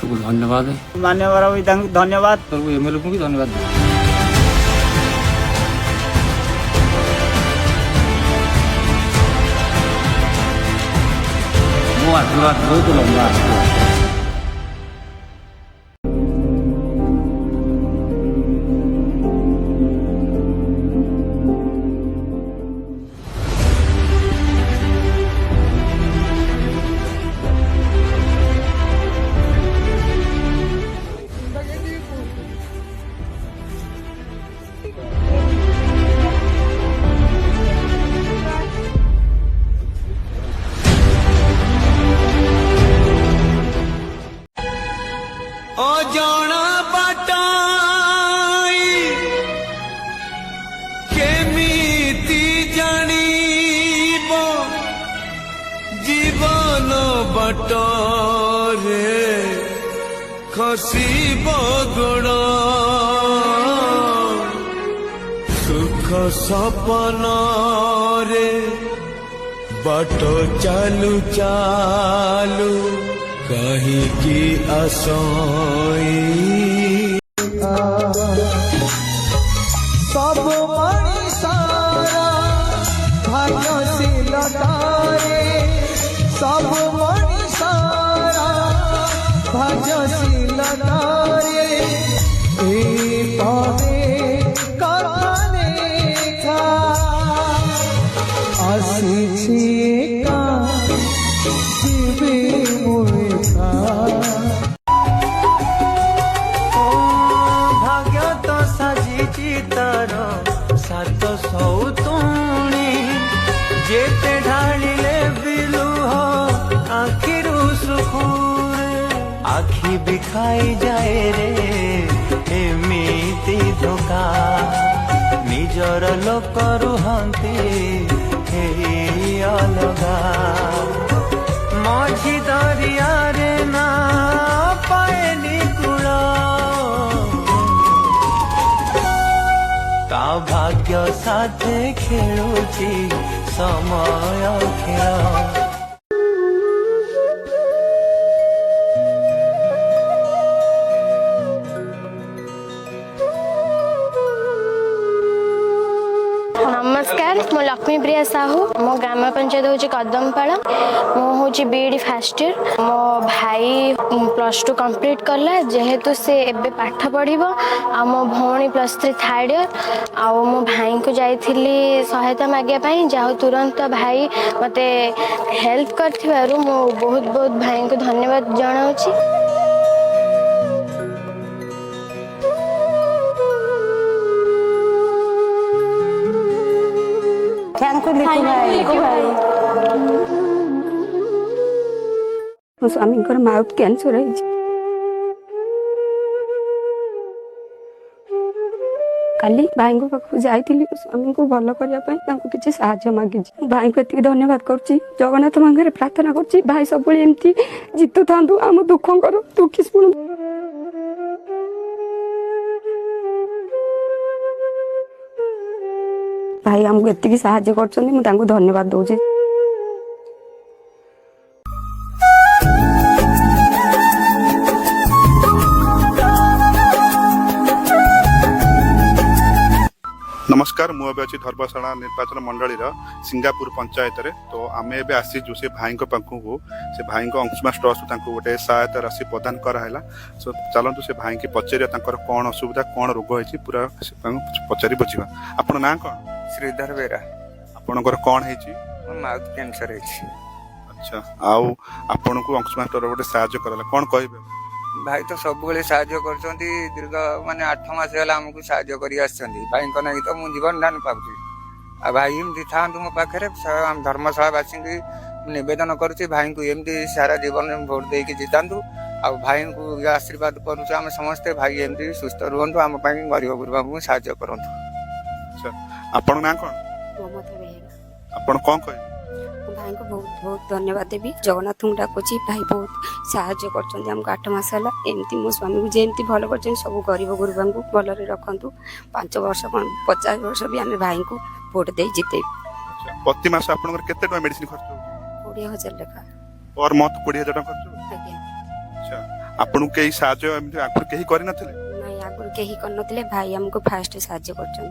को धन्यवाद मान्यवर विधायक धन्यवाद एमएलए को भी धन्यवाद मो आशीर्वाद बहुत लंबा अजाना बाटाई केमिति जानिब जीवन बाटरे खसिब गोड़ सुख सपन रे बाट चालू चालू कहीं की आशाएं सब मणिसारा भाग्यशील तारे सब मणिसारा भाग्यशील तारे भाग्य तो साजिची तार सात सौतुणी जेते ढालिले बिलुह आखिरु सुखुरे आखि बिखाई जाए रे एमिति धोखा निज ନିଜର ଲୋକ ରୁହନ୍ତି ହେଇ ଅଲଗା ମଝି ଦରିଆରେ ନା ପାଏନି କୂଳ ତା ଭାଗ୍ୟ ସାଥେ ଖେଳୁଛି ସମୟ ଖେଳ नमस्कार मो लक्ष्मी प्रिया साहू मो ग्राम पंचायत हूँ कदमपाड़ा मुझे बीडी फास्ट इयर मो भाई +2 कंप्लीट कला जेहेतु से एबे पाठ पढ़िबो आ मो भौणी +3 थर्ड इयर आ मो भाई को जाइथिली सहायता मागिया पई जाहो तुरंत भाई मते हेल्प करथिबारु मो बहुत बहुत भाई को धन्यवाद जणाउची। मो स्वामी माउथ कैंसर है काली भाई पाखु जाइली स्वामी को भल करने किसी साहाय्य मागी भाई को एति धन्यवाद करुच्ची जगन्नाथ मांगे प्रार्थना करुच्ची भाई सब एमती जीतु था आम दुख कर दुखी शुणु भाई आमको एति साहाय्य कर धन्यवाद दौची। नमस्कार मु अच्छी धर्मशाला निर्वाचन मंडली सिंगापुर पंचायत रे तो आम एवं आसीचु से भाई पाखु से भाई अंशुमास ट्रस्ट गोटे सहायता राशि प्रदान कराला सो चलतु से भाई की पचार कौन असुविधा कौन रोग होती पूरा पचारि बुझा आपण ना कौन श्रीधर बेरा आपणकर कौन है माउथ कैंसर है। अच्छा आउ आपण को अंशुमास ट्रस्ट गोटे साहाय्य कराला कौन कह भाई तो सब साहाय्य कर दीर्घ माने 8 मास आमको साहाय्य कर भाई तो मुझे जीवन दान पाऊँ आ भाई एमती था मो पाखे धर्मशाला वासी नवेदन करुच्ची भाई को एमती सारा जीवन भोट दे जितातु आ भाई को आशीर्वाद करुचे आम समस्ते भाई एमती सुस्थ रुहतु आम गरीब गुरुबा को साहाय्य करूँ। आपण ना कौन आपण कौन कह भाई को बहुत बहुत धन्यवाद देवी जगन्नाथ डाकुची भाई बहुत साहाय्य कर 8 मास है एमती मो स्वामी को जमी भल कर सब गरीब गुरुबा को भलरे रखु 5 वर्ष 50 वर्ष भी आम भाई को भोट दे जिते प्रति मास आपन केते टका मेडिसिन खर्च 20,000 लेखा और मत 20,000 टका खर्च। अच्छा आपन के साहाय्य एमती आखर केही करि नथिले नहीं आगुर केही कर नथिले भाई हमको फास्ट साहाय्य करछन।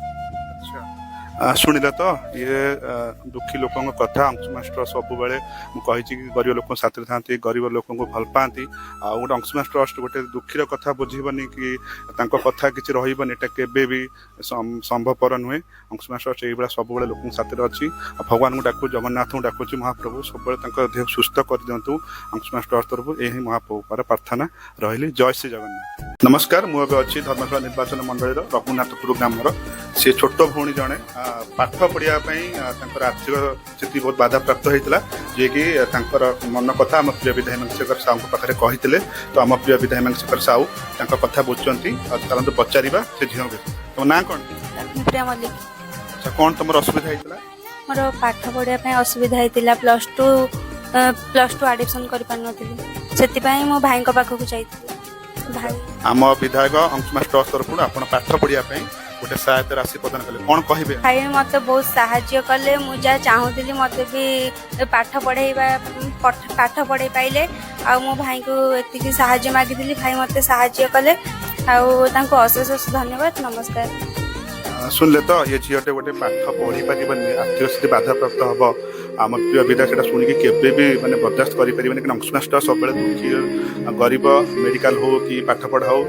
शुणिल तो ये दुखी लोकों कथा अंशुमास ट्रस्ट सब बेले मुझे गरीब लोक साथ था गरीब लोक भल पाती आ गोटे अंशुमास ट्रस्ट गोटे दुखीर कथा बुझीबनी कि कथा किसी रही केबे भी संभवपर नुहे अंशुमास ट्रस्ट ये सब लोक साथ अच्छी भगवान को डाकू जगन्नाथ को डाकुची महाप्रभु सब देह सुस्थ कर दिंतु अंशुमास ट्रस्ट तरफ यही महाप्रभु प्रार्थना रही जय श्री जगन्नाथ। नमस्कार मुझे अच्छी धर्मशाला निर्वाचन मंडल रघुनाथपुर ग्राम सी छोट भौणी जड़े पाठ पढ़िया आर्थिक स्थिति बहुत बाधा प्राप्त होता जी कि मन कथा आम प्रिय विधायक मंगेशकर साहू पाखे कही तो आम प्रिय विधायक मंगेशकर साहू कथा बुझुंट चलते पचार से झील तुम ना कौन प्रिया मल्लिक। अच्छा कौन तुम असुविधा होता मोर पाठ पढ़िया असुविधा होता +2 एडमिशन कर पार मो भाई पाखक जाइए आम विधायक अंशुमास ट्रस्ट तरफ आप पाठ पढ़िया गोटे सहायता राशि प्रदान कले कौन कहे भाई मत बहुत साहाय्य कले मुझे चाहूली मत भी पाठ पढ़े पाइले आ मो भाई को एति साहाय्य मागिली भाई मत साहाय्य कले अशेष धन्यवाद। नमस्कार। सुनले तो ये झीटे गोटे पाठ पढ़ी पारे आर्थिक स्थिति बाधा प्राप्त हम आम प्रिय विधायक शुणिकी केवे भी मैंने बर्दाश्त करें अंशुमास ट्रस्ट सब दुखी गरीब मेडिकल हो कि पाठ पढ़ा हो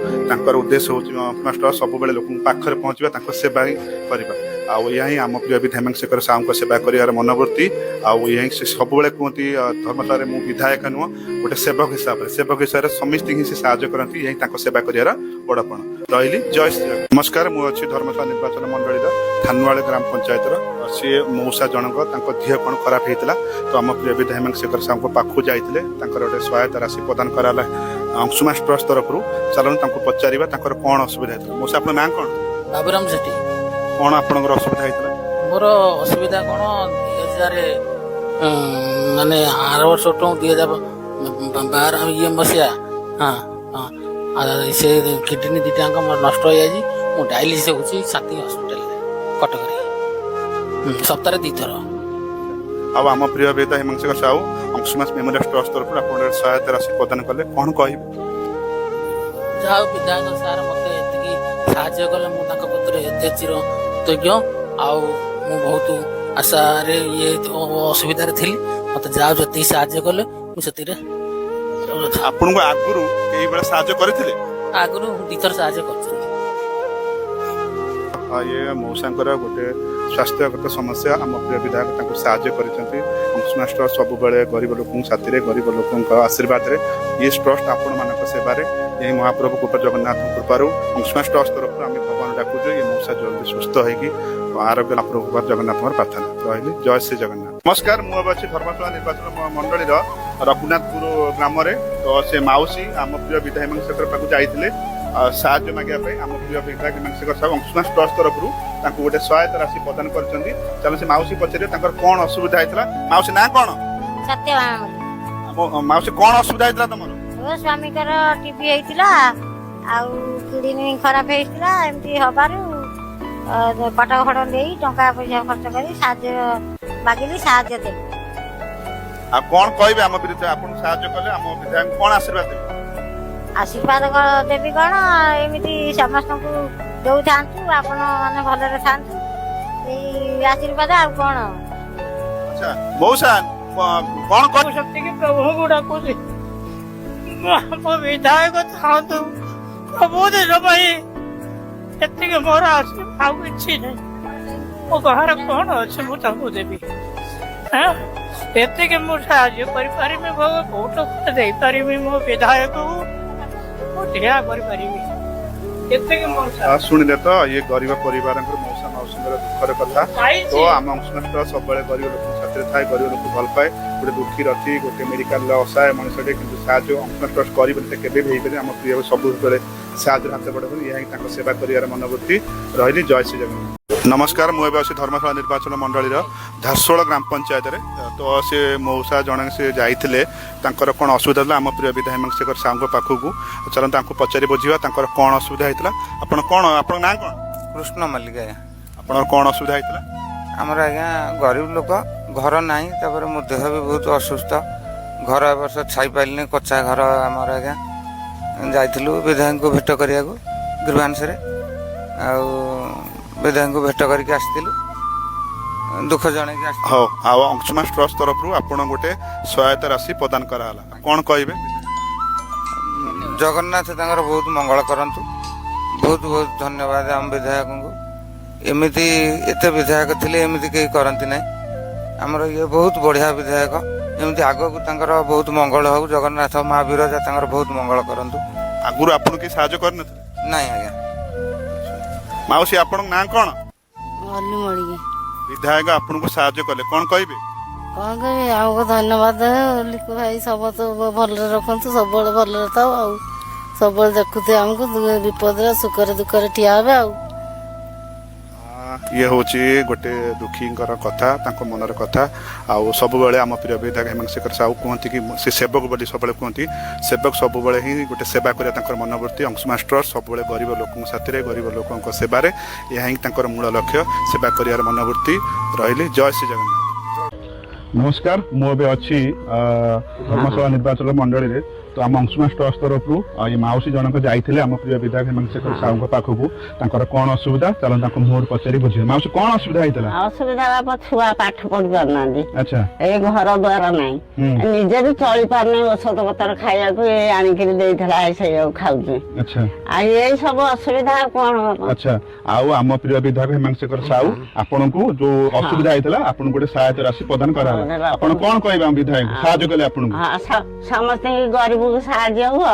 उद्देश्य हूँ अंशुमास ट्रस्ट सब लोक पाखे पहुँचा सेवा ही करवा आई आम प्रिय विधायक मंगेशकर साहू सेवा कर मनोवृत्ति आई सब कहती धर्मशाला मु विधायक नुह गोटे सेवक हिसाब से समस्त ही से साहाय्य करती यही सेवा कर बड़पण रही जय श्री। नमस्कार मुझे अच्छी धर्मशाला निर्वाचन मंडल थानुआल ग्राम पंचायत सी मौसा जनक देह कौन खराब होता तो आम प्रिय विधायक मंगेशकर साहू पाखु जाते गोटे सहायता राशि प्रदान कराला अंशुमास ट्रस्ट तरफ चलन पचार कौन असुविधा होता मौसा आप ना कौन बाबूराम सेठी कौन आपनकर असुविधा होता मोर असुविधा कौन 2000 माने 8 वर्ष टू 2012 ये मसीहा हाँ हाँ से किडनी दीटा मोर नष्ट हो जाए मु डायलिसिस होची साथी हॉस्पिटल कटक सप्ताह 2 थर। अब आम प्रिय विधायक हिमांशु साहू अंशुमास मेमोरियल ट्रस्ट तरफ आप सहायता राशि प्रदान कले कौन कह जहाँ विधायक सार मत साहय कले मुझे एत चिरतज्ञ आउ बहुत आशा ये असुविधा थी मत जहाँ जी साहय कले मुझे आपन को आगुरु कई बेला साहय करथिले आगुरु 2 थर साहय कर ये मौसांकर गोटे स्वास्थ्यगत समस्या आम प्रिय विधायक साहय करंसुमास ट्रस्ट सब गरीब लोक साथी गरीब लोक आशीर्वाद ये ट्रस्ट आपण मान सेवार यही महाप्रभु कृपा जगन्नाथ कृपारू अंशुमास ट्रस्ट तरफ आम भगवान डाकुଛୁ ये मौसा जल्दी सुस्थ होगी आरोग्य महाप्रभु कृपा जगन्नाथ प्रार्थना रही जय श्री जगन्नाथ। नमस्कार मुझे धर्मशाला निर्वाचन मंडली रघुनाथपुर ग्राम तो से माउसी आम प्रिय विधायक हिमांशु पाक जाइए साहय मागे आम प्रिय विधायक हिमांशु साहू अंशुमास ट्रस्ट तरफ गोटे सहायता राशि प्रदान कर चलो से माउसी पचारे कौन असुविधा होता माउसी ना कौन माउसी कौन असुविधा होता तुम स्वामी टीबी होता किडनी खराब होता एमती हबारू कटक फटक दे टंका पैसा खर्च कर मागिली साहय दे कौन कहे आम विरुद्ध आप साहय कले आम विधायक कौन आशीर्वाद देवे आशीर्वाद देवी कौन एमती समस्त को दौ था आपण मैंने भलरे था आशीर्वाद आ कौन अच्छा मौसा कौन कर शक्ति के प्रभु को डाकू विधायक था प्रभु दे भाई एति मोर आउ कि मो बाहर कौन अच्छे मुझे देवी एति मु साहय करी बहुत दे पारि मो विधायक शुणिले तो ये गरीब परिवार मौसा मौसी दुखर कथा तो आम अंशुमास सब गरीब लोक साथी थाए गरीब लोक भल पाए गोटे दुखी रथी गोटे मेडिकल असहाय मनुष्य कि साहय अंशुमास ट्रस्ट कर आम प्रिय सब साहय हाथ बढ़े यही सेवा कर मनोवृत्ति रही जय श्री जगन्नाथ। नमस्कार मुझे अच्छी धर्मशाला निर्वाचन मंडली झारसोल ग्राम पंचायत तो से मौसा जड़े से जाते कौन असुविधा था आम प्रिय विधायक हिमांशु साहू पाखक चलते पचारि बुझा कौन असुविधा होता आप कौन आप ना कौन कृष्ण मल्लिक आप कौन असुविधा होता आमर आज्ञा गरीब लोक घर ना मो देह भी बहुत असुस्थ घर ए वर्ष छाई पारे कच्चा घर आमर आज्ञा जाइलु विधायक को भेट करा गृहांश विधायक को भेट करके आसलु दुख जन हाँ अंशुमास ट्रस्ट तरफ आप गोटे सहायता राशि प्रदान कराला कौन कहे जगन्नाथ बहुत मंगल करंतु बहुत बहुत धन्यवाद आम विधायक को एमती एत विधायक थे एमती कहीं करती ना आमर ये बहुत बढ़िया विधायक एमती आगक बहुत मंगल हो जगन्नाथ महावीरजा बहुत मंगल करंतु आगुरी आपन के साहाय्य कर नहीं आज्ञा माउसी आपण ना कौन मणि विधायक आपन को साहाय्य कले कौन कहे कौन कह आमको धन्यवाद लिखु भाई सब तो भल रखु सब भल था सब देखुते आमको विपद सुख दुख ठिया ये हूँ गोटे दुखी कथा मनर कथा आउ सब आम प्रिय विधायक हिमांशु साहू कहती कि से सेवक बोली सब कहती सेवक सब ही गोटे सेवा कर मनोवृत्ति अंशुमास ट्रस्ट सब गरीब लोक साथी गरीब लोक सेवार यह मूल लक्ष्य सेवा कर मनोवृत्ति रही जय श्री जगन्नाथ। नमस्कार मुझे अच्छी धर्मशाला निर्वाचन मंडली तो आम अंशुमास ट्रस्ट तरफ ये माउसी जनक जाइए आम प्रिय विधायक हिमांशु साहू पाखक कौन असुविधा चलो मुहर पचारि बुझे माउसी कौन असुविधा होता असुविधा छुआ पाठ पढ़ी पारना अच्छा ए घर द्वार नहीं निजे भी चली पारना औषध पतर खाया खाऊ अच्छा ये सब असुविधा कौन अच्छा आम प्रिय विधायक हिमांशु साहू आपन को जो असुविधा होता आपन गोटे सहायता राशि प्रदान करा आपन कौन कहे विधायक साहाय्य कले आपन समस्त गरीब साहाय्य हुआ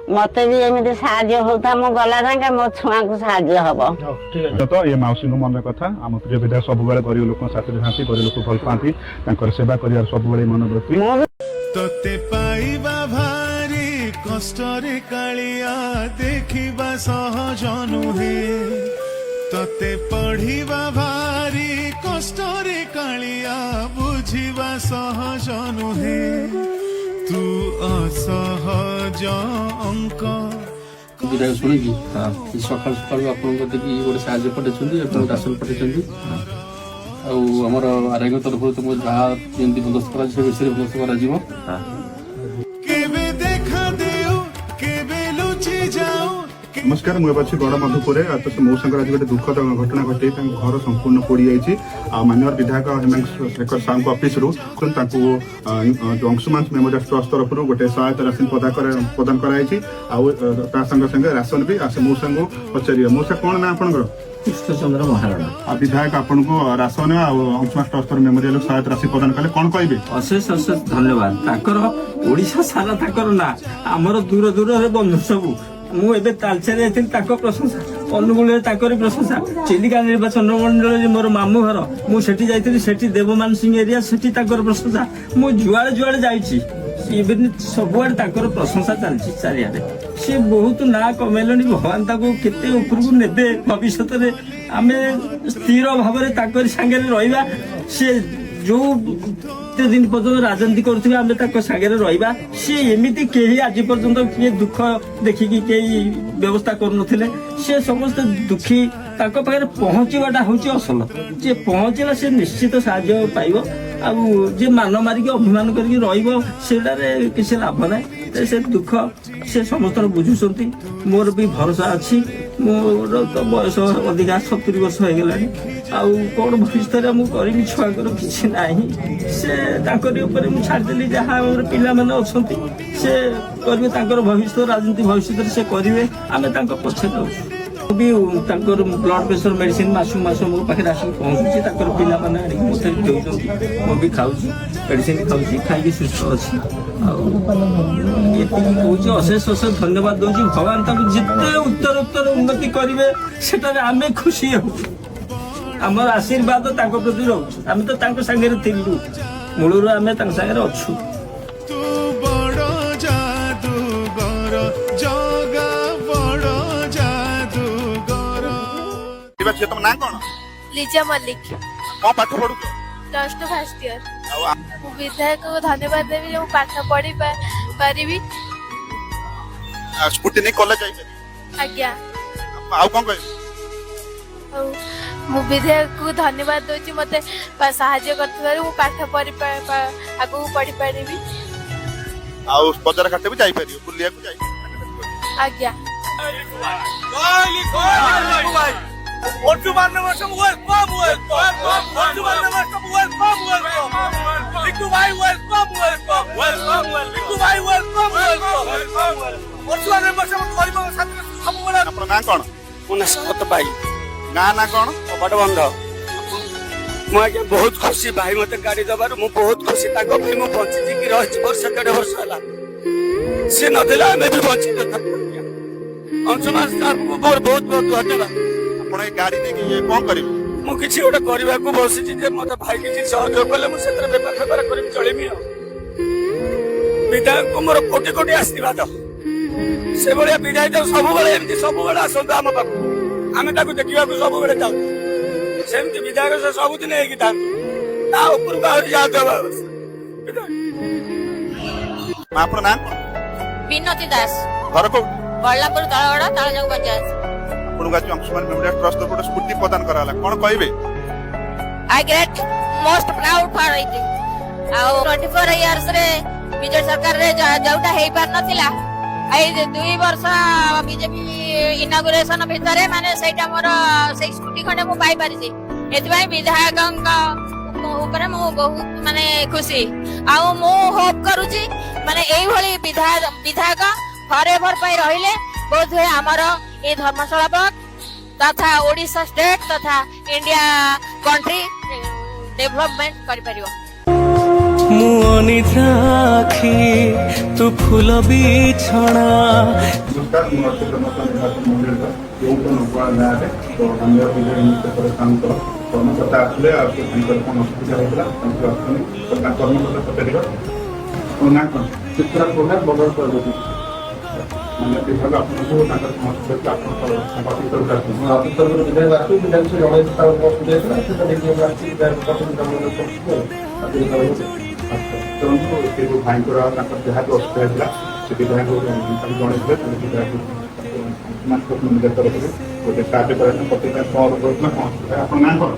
मत भी एमती साहाय्य होता मो गला जाके मो छुआ को साहाय्य हम तो ये माउसी मन कथा आम प्रिय विधायक सब गरीब लोक साथी थाती गरीब लोक भल पाती सेवा कर सब मनोवृत्ति तोते पाइबा भारी कष्ट रे कालिया देखिबा सहज नुहे तते पढ़िबा भारी कष्टरे कालिया बुझिबा सहज नुहे तू असहज अंक विधायक शुणिकी सकाल सकाल आपको देखिए गोटे साहय पठाई राशन पठाई आमर आर आई तरफ तुम जहाँ जमी बंदोबस्त कर विषय बंदोबस्त कर नमस्कार मुझे गड़ मधुपुर तो से मौसा आज गोटे दुखद घटना घटे घर संपूर्ण पोड़ी जाइए माननीय विधायक हेमंत शेखर साहू ऑफिस जो अंशुमान मेमोरियल ट्रस्ट तरफ गोटे सहायता राशि प्रदान कराई संगे राशन भी से मौसा को पचार मौसा कौन ना आपंकर कृष्णचंद्र महाराणा विधायक आपन को राशन अंशुमान ट्रस्ट मेमोरियल सहायता राशि प्रदान कले कौन कहे अशेष अशेष धन्यवाद ताकर ओडिशा सारा ताकर ना आमर दूर दूर बंधु सबू मुझे तालचेर प्रशंसा अनुगुण प्रशंसा चिलिका निर्वाचन मंडल मोर मामू घर मुझे देवमान सिंह एरिया से प्रशंसा मुझे जुआड़े जुआड़े जाइए सबुआड़े प्रशंसा चलती चारिआडे सी बहुत ना कमेल भगवान केते उपरकू नेबे भविष्य में आम स्थिर भाव सांगे रहा सी जो दिन पर्यटन राजनीति करुवे आम सागे रहा सी एमती कहीं आज पर्यंत किए दुख देखिकी कई व्यवस्था करुले सी समस्ते दुखी पाखे पहुँचवाटा हूँ असल जी पहुँचला सी निश्चित साहाय्य पाइब जे मान मारिक अभिमान कर किसी लाभ ना से दुख से समस्त बुझुंट मोर भी भरोसा अच्छी मोर तो बयस अधिका 70 वर्ष हो गला कौन भविष्य में करी छुआर किसी ना से छाड़देली जहाँ पिला मैंने अच्छा से करेंगे भविष्य राजनीति भविष्य से करेंगे आम पछे भी ब्लड प्रेशर मेडिसिन मासु मास मो पाखे आसिक पहुँचुची पिला मैंने मत दे मु भी खाऊँ मेडिसिन खाऊँ खाई सुस्थ अच्छी कहूँ अशेष अशेष धन्यवाद दूँ भगवान जिते उत्तर उत्तर उन्नति करेंगे से आम खुशी हो आमर आशीर्वाद प्रति रोच आम तो सागर थिलु मूलर आम सागर अच्छु तुम ना कौन लिजा मल्लिक कौन पाठ पढ़ु +2 फर्स्ट ईयर विधायक को धन्यवाद देवी जो पाठ पढ़ी पारिबी स्कूटी नहीं कॉलेज जाई आज्ञा आउ कौन कहे मु विधायक को धन्यवाद दोची मते सहायता करथबार मु पाठ पढ़ी आगु पढ़ी पारिबी आउ बजार घाटे भी जाई परियो बुलिया को जाई आज्ञा Orjuman Namaskar, welcome. Liku bhai, welcome. Liku bhai, welcome. Orjuman Namaskar, गरिब साथी सब बेला अपन ना कोन मुना सत पाई ना ना कोन बड़ बंध मुझे बहुत खुशी भाई मत गाड़ी दबार मु बहुत खुशी ताको भाई मु बंची कि रही वर्ष 1.5 वर्ष होला से नदेला हमें भी बंची अंशुमान सर बहुत बहुत धन्यवाद आपण गाड़ी देखि ये कोन करियो मु किछि ओटा करबा को बसिछि जे मते भाई किछि सहयोग कले मु सेतर बेपार करिम चलिमी विधायक को मोर कोटी कोटी आशीर्वाद से बड़िया विधायक सब बेले एमती सब बेले आसंत आम पाख आम ताको देखा सब बेले जाऊ सेमती विधायक से सबुदिन हेकि था ता ऊपर बाहर जा दबा आपण नाम विनोती दास घर को बल्लापुर तळगड़ा ताळजंग पंचायत आपन गाछ अंशुमान मेमोरियल ट्रस्ट को स्कूटी प्रदान कराला कोन कहबे I great most proud for it आ 24 इयर्स रे बीजेपी सरकार रे जोटा हेई पार नथिला आई 2 वर्ष बीजेपी इनागुरेशन भितरे माने सेटा मोर से स्कूटी खंडे मु पाई पारिछि एतबाई विधायकंक ऊपर मु बहुत माने खुशी आ मु होप करूची माने एई भली विधायक फॉरएवर पाई रहिले बोध है हमर ए धर्मशाला ब्लॉक तथा ओडिशा स्टेट तथा इंडिया कंट्री डेवलपमेंट करि परियो मु अनिद्रा आखि तू फूल बिछଣା माननीय विधायक आपको भाईଙ୍କର ଯାହା ବି ଅସୁବିଧା ହେଇଥିଲା ସେ ବିଧାୟକ ତାଙ୍କୁ ଜଣେଇଥିଲେ ବିଧାୟକ ତରଫରୁ ଗୋଟେ ସାହାଯ୍ୟ କରିବା ପାଇଁ ପ୍ରତ୍ୟେକ କ'ଣ କରୁଥିଲା କ'ଣ ଆପଣ ନାଁ କ'ଣ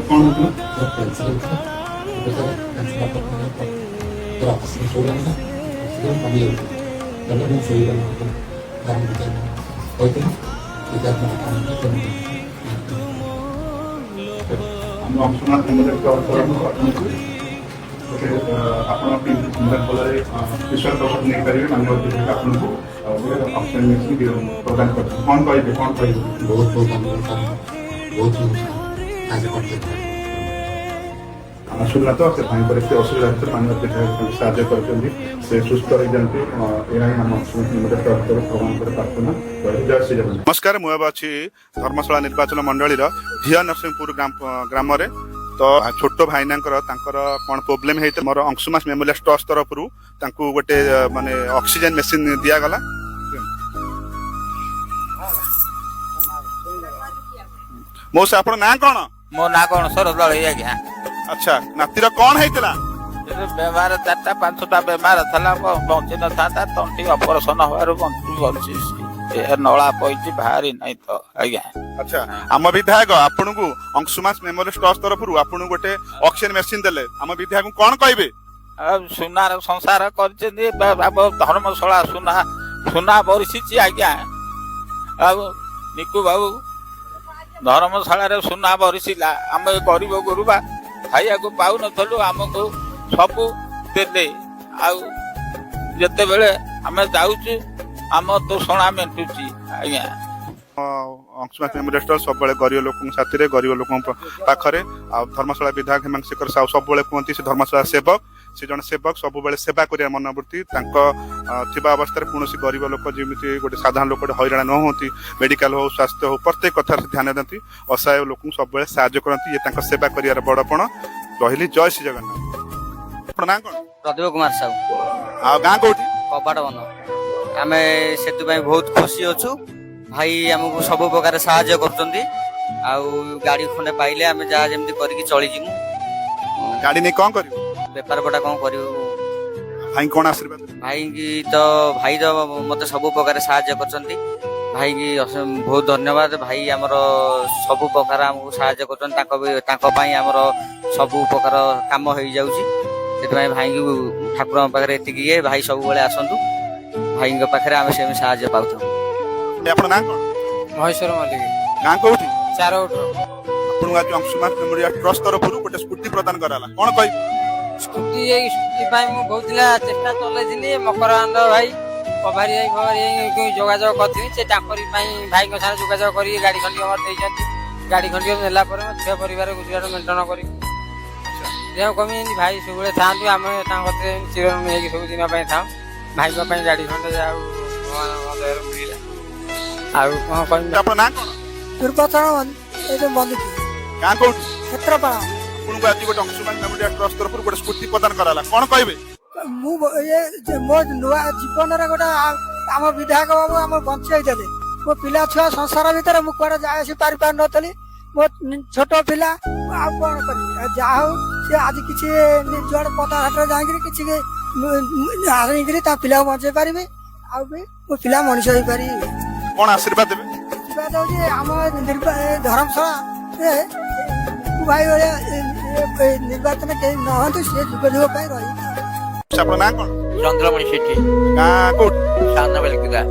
କ'ଣ ଆମ ଅଂଶୁନାଥ ତରଫରୁ ଆପଣ ଫଳରେ ବିଶ୍ୱାସ ପ୍ରସାଦ ନେଇପାରିବେ ମାନ୍ୟବର ବିଧାୟକ ଆପଣଙ୍କୁ ଅକ୍ସିଜେନ୍ ମେସିନ୍ ପ୍ରଦାନ କରିଛନ୍ତି କ'ଣ କହିବେ କ'ଣ କହିବେ ବହୁତ ବହୁତ ସାହାଯ୍ୟ କରିଥିଲେ ଶୁଣିଲା ତ ସେ ଭାଇଙ୍କର ଏତେ ଅସୁବିଧା ଭିତରେ ମାନ୍ୟବର ବିଧାୟକ ସାହାଯ୍ୟ କରିଛନ୍ତି ସେ ସୁସ୍ଥ ରହିଯାଆନ୍ତି ଏହା ହିଁ ଆମ ତରଫରୁ ଭଗବାନଙ୍କର ପ୍ରାର୍ଥନା ଜୟ ଶ୍ରୀ ଜଗନ୍ନାଥ। ନମସ୍କାର ମୁଁ ଏବେ ଅଛି ଧର୍ମଶାଳା ନିର୍ବାଚନ ମଣ୍ଡଳୀର ଝିଅ ନରସିଂହପୁର ଗ୍ରାମରେ ତ ଛୋଟ ଭାଇନାଙ୍କର ତାଙ୍କର କ'ଣ ପ୍ରୋବ୍ଲେମ ହେଇଥିଲା ମୋର ଅଂଶୁମାସ ମେମୋରିଆଲ ଟ୍ରଷ୍ଟ ତରଫରୁ ତାଙ୍କୁ ଗୋଟେ ମାନେ ଅକ୍ସିଜେନ ମେସିନ୍ ଦିଆଗଲା। ମଉସା ଆପଣ ନାଁ କ'ଣ? ମୋ ନାଁ କ'ଣ ଶରଦ ଦଳେଇ ଆଜ୍ଞା। ଆଚ୍ଛା ନାତିର କ'ଣ ହେଇଥିଲା? ବେମାର 4ଟା 5ଟା ବେମାର ଥିଲା ବଞ୍ଚି ନଥାନ୍ତା ତଣ୍ଟି ଅପରେସନ ହବାରୁ ବଞ୍ଚି ବଞ୍ଚି ନଳା ପଇଛି ବାହାରି ନାହିଁ ତ ଆଜ୍ଞା। ଆଚ୍ଛା ଆମ ବିଧାୟକ ଆପଣଙ୍କୁ ଅଂଶୁମାସ ମେମୋରିଆଲ ଟ୍ରଷ୍ଟ ତରଫରୁ ଆପଣଙ୍କୁ ଗୋଟେ ଅକ୍ସିଜେନ ମେସିନ୍ ଦେଲେ ଆମ ବିଧାୟକଙ୍କୁ କ'ଣ କହିବେ? ସୁନାର ସଂସାର କରିଛନ୍ତି ଧର୍ମଶାଳା ସୁନା ବରିସିଛି ଆଜ୍ଞା। ଆଉ ନିକୁ ବାବୁ ଧର୍ମଶାଳାରେ ସୁନା ବରିସିଲା ଆମେ ଗରିବ ଗୁରୁବା ଖାଇବାକୁ ପାଉନଥିଲୁ ଆମକୁ ସବୁ ଦେଲେ ଆଉ ଯେତେବେଳେ ଆମେ ଯାଉଛୁ ଆମ ତୋଷଣା ମେଣ୍ଟୁଛି ଆଜ୍ଞା। ଅଂଶୁମାସ ମେମୋରିଆଲ ଟ୍ରଷ୍ଟ ସବୁବେଳେ ଗରିବ ଲୋକଙ୍କ ସାଥିରେ ଗରିବ ଲୋକଙ୍କ ପାଖରେ ଆଉ ଧର୍ମଶାଳା ବିଧାୟକ ହେମନ୍ତ ଶେଖର ସାହୁ ସବୁବେଳେ କୁହନ୍ତି ସେ ଧର୍ମଶାଳା ସେବକ ସେ ଜଣେ ସେବକ ସବୁବେଳେ ସେବା କରିବା ମନୋବୃତ୍ତି ତାଙ୍କ ଥିବା ଅବସ୍ଥାରେ କୌଣସି ଗରିବ ଲୋକ ଯେମିତି ଗୋଟେ ସାଧାରଣ ଲୋକଟେ ହଇରାଣ ନ ହୁଅନ୍ତି ମେଡିକାଲ ହଉ ସ୍ୱାସ୍ଥ୍ୟ ହଉ ପ୍ରତ୍ୟେକ କଥାରେ ଧ୍ୟାନ ଦିଅନ୍ତି ଅସହାୟ ଲୋକଙ୍କୁ ସବୁବେଳେ ସାହାଯ୍ୟ କରନ୍ତି ଇଏ ତାଙ୍କ ସେବା କରିବାର ବଡପଣ ରହିଲି। ଜୟ ଶ୍ରୀ ଜଗନ୍ନାଥ। ଆପଣ ନାଁ କ'ଣ? ପ୍ରଦୀପ କୁମାର ସାହୁ। ଆଉ ଗାଁ କୋଉଠି? କବାଟ ବନ। ଆମେ ସେଥିପାଇଁ ବହୁତ ଖୁସି ଅଛୁ ଭାଇ ଆମକୁ ସବୁ ପ୍ରକାର ସାହାଯ୍ୟ କରୁଛନ୍ତି ଆଉ ଗାଡ଼ି ଖଣ୍ଡେ ପାଇଲେ ଆମେ ଯାହା ଯେମିତି କରିକି ଚଳିଯିବୁ। ଗାଡ଼ି ନେଇ କ'ଣ କରିବୁ? ବେପାର ପଟା କ'ଣ କରିବୁ। ଭାଇ କ'ଣ ଆଶୀର୍ବାଦ? ଭାଇ ତ ମତେ ସବୁ ପ୍ରକାର ସାହାଯ୍ୟ କରିଛନ୍ତି ଭାଇକି ବହୁତ ଧନ୍ୟବାଦ। ଭାଇ ଆମର ସବୁ ପ୍ରକାର ଆମକୁ ସାହାଯ୍ୟ କରୁଛନ୍ତି ତାଙ୍କ ପାଇଁ ଆମର ସବୁ ପ୍ରକାର କାମ ହେଇଯାଉଛି ସେଥିପାଇଁ ଭାଇଙ୍କୁ ଠାକୁରଙ୍କ ପାଖରେ ଏତିକି ଭାଇ ସବୁବେଳେ ଆସନ୍ତୁ ଭାଇଙ୍କ ପାଖରେ ଆମେ ସେମିତି ସାହାଯ୍ୟ ପାଉଥାଉ। ଆପଣ ନାଁ କ'ଣ? ମହେଶ୍ୱର ମଲ୍ଲିକ। ଗାଁ କୋଉଠି? ଚାରୋଟ। ଆପଣଙ୍କୁ ଆଜି ଅଂଶୁମାସ ମେମୋରିଆଲ ଟ୍ରଷ୍ଟ ତରଫରୁ ଗୋଟେ ସ୍କୁଟି ପ୍ରଦାନ କରାଗଲା କ'ଣ କହିବେ? ସ୍କୁଟି ପାଇଁ ମୁଁ ବହୁତ ଚେଷ୍ଟା ଚଲେଇଥିଲି ମକରାନନ୍ଦ ଭାଇ କଭାରୀ ଭାଇ ଯୋଗାଯୋଗ କରିଥିଲି ସେ ତାଙ୍କରି ପାଇଁ ଭାଇଙ୍କ ସାଙ୍ଗରେ ଯୋଗାଯୋଗ କରିକି ଗାଡ଼ି ଖଣ୍ଡିକ ଦେଇଛନ୍ତି। ଗାଡ଼ି ଖଣ୍ଡିକ ନେଲା ପରେ ମୋ ଝିଅ ପରିବାର ଗୁଜୁରାଟ ମେଣ୍ଟନ କରିବୁ ଦେହ କମି ଯେମିତି ଭାଇ ସବୁବେଳେ ଥାଆନ୍ତୁ ଆମେ ତାଙ୍କ କତିରେ ଚିରଋଣୀ ହେଇକି ସବୁ ଦିନ ପାଇଁ ଥାଉ ଭାଇଙ୍କ ପାଇଁ ଗାଡ଼ି ଖଣ୍ଡେ ଯାଉ ମିଳିଲା। ଆଉ କ'ଣ କହିବି? ଆପଣ ନାଁ କ'ଣ? ଦୁର୍ବଚରଣ ମଲ୍ଲିକ। ଗାଁ କୋଉଠି? କ୍ଷେତ୍ରପାଳ। ଆପଣଙ୍କୁ ଆଜି ଗୋଟେ ଅଂଶୁମାସ ମେମୋରିଆଲ ଟ୍ରଷ୍ଟ ତରଫରୁ ଗୋଟେ ସ୍କୁଟି ପ୍ରଦାନ କରାଗଲା କ'ଣ କହିବେ? ମୁଁ ମୋ ନୂଆ ଜୀବନରେ ଗୋଟେ ଆମ ବିଧାୟକ ବାବୁ ଆମ ବଞ୍ଚେଇଦେଲେ ମୋ ପିଲା ଛୁଆ ସଂସାର ଭିତରେ ମୁଁ କୁଆଡେ ଯାଇ ଆସି ପାରିପାରୁନଥିଲି ମୋ ଛୋଟ ପିଲା ଆଉ କ'ଣ କରିବି ଯାହା ହଉ ସେ ଆଜି କିଛି ଯୁଆଡେ ପଦାଘାଟରେ ଯାଇକିରି କିଛି ଆଣିକିରି ତା ପିଲାକୁ ବଞ୍ଚେଇ ପାରିବି ଆଉ ବି ମୋ ପିଲା ମଣିଷ ହେଇପାରିବି। କ'ଣ ଆଶୀର୍ବାଦ ଦେବେ? ଆଶୀର୍ବାଦ ହଉଛି ଆମ ଧର୍ମଶାଳା ଭାଇ ଭଳିଆ ନିର୍ବାଚନ କେହି ନହନ୍ତୁ ସେ ଯୁଗ ଯୁଗ ପାଇଁ ରହିବ। ଆପଣ ନାଁ କ'ଣ? ଚନ୍ଦ୍ରମଣି ସେଠୀ। ଗାଁ କୋଉଠି? ସାନ ବେଲକୁଦା।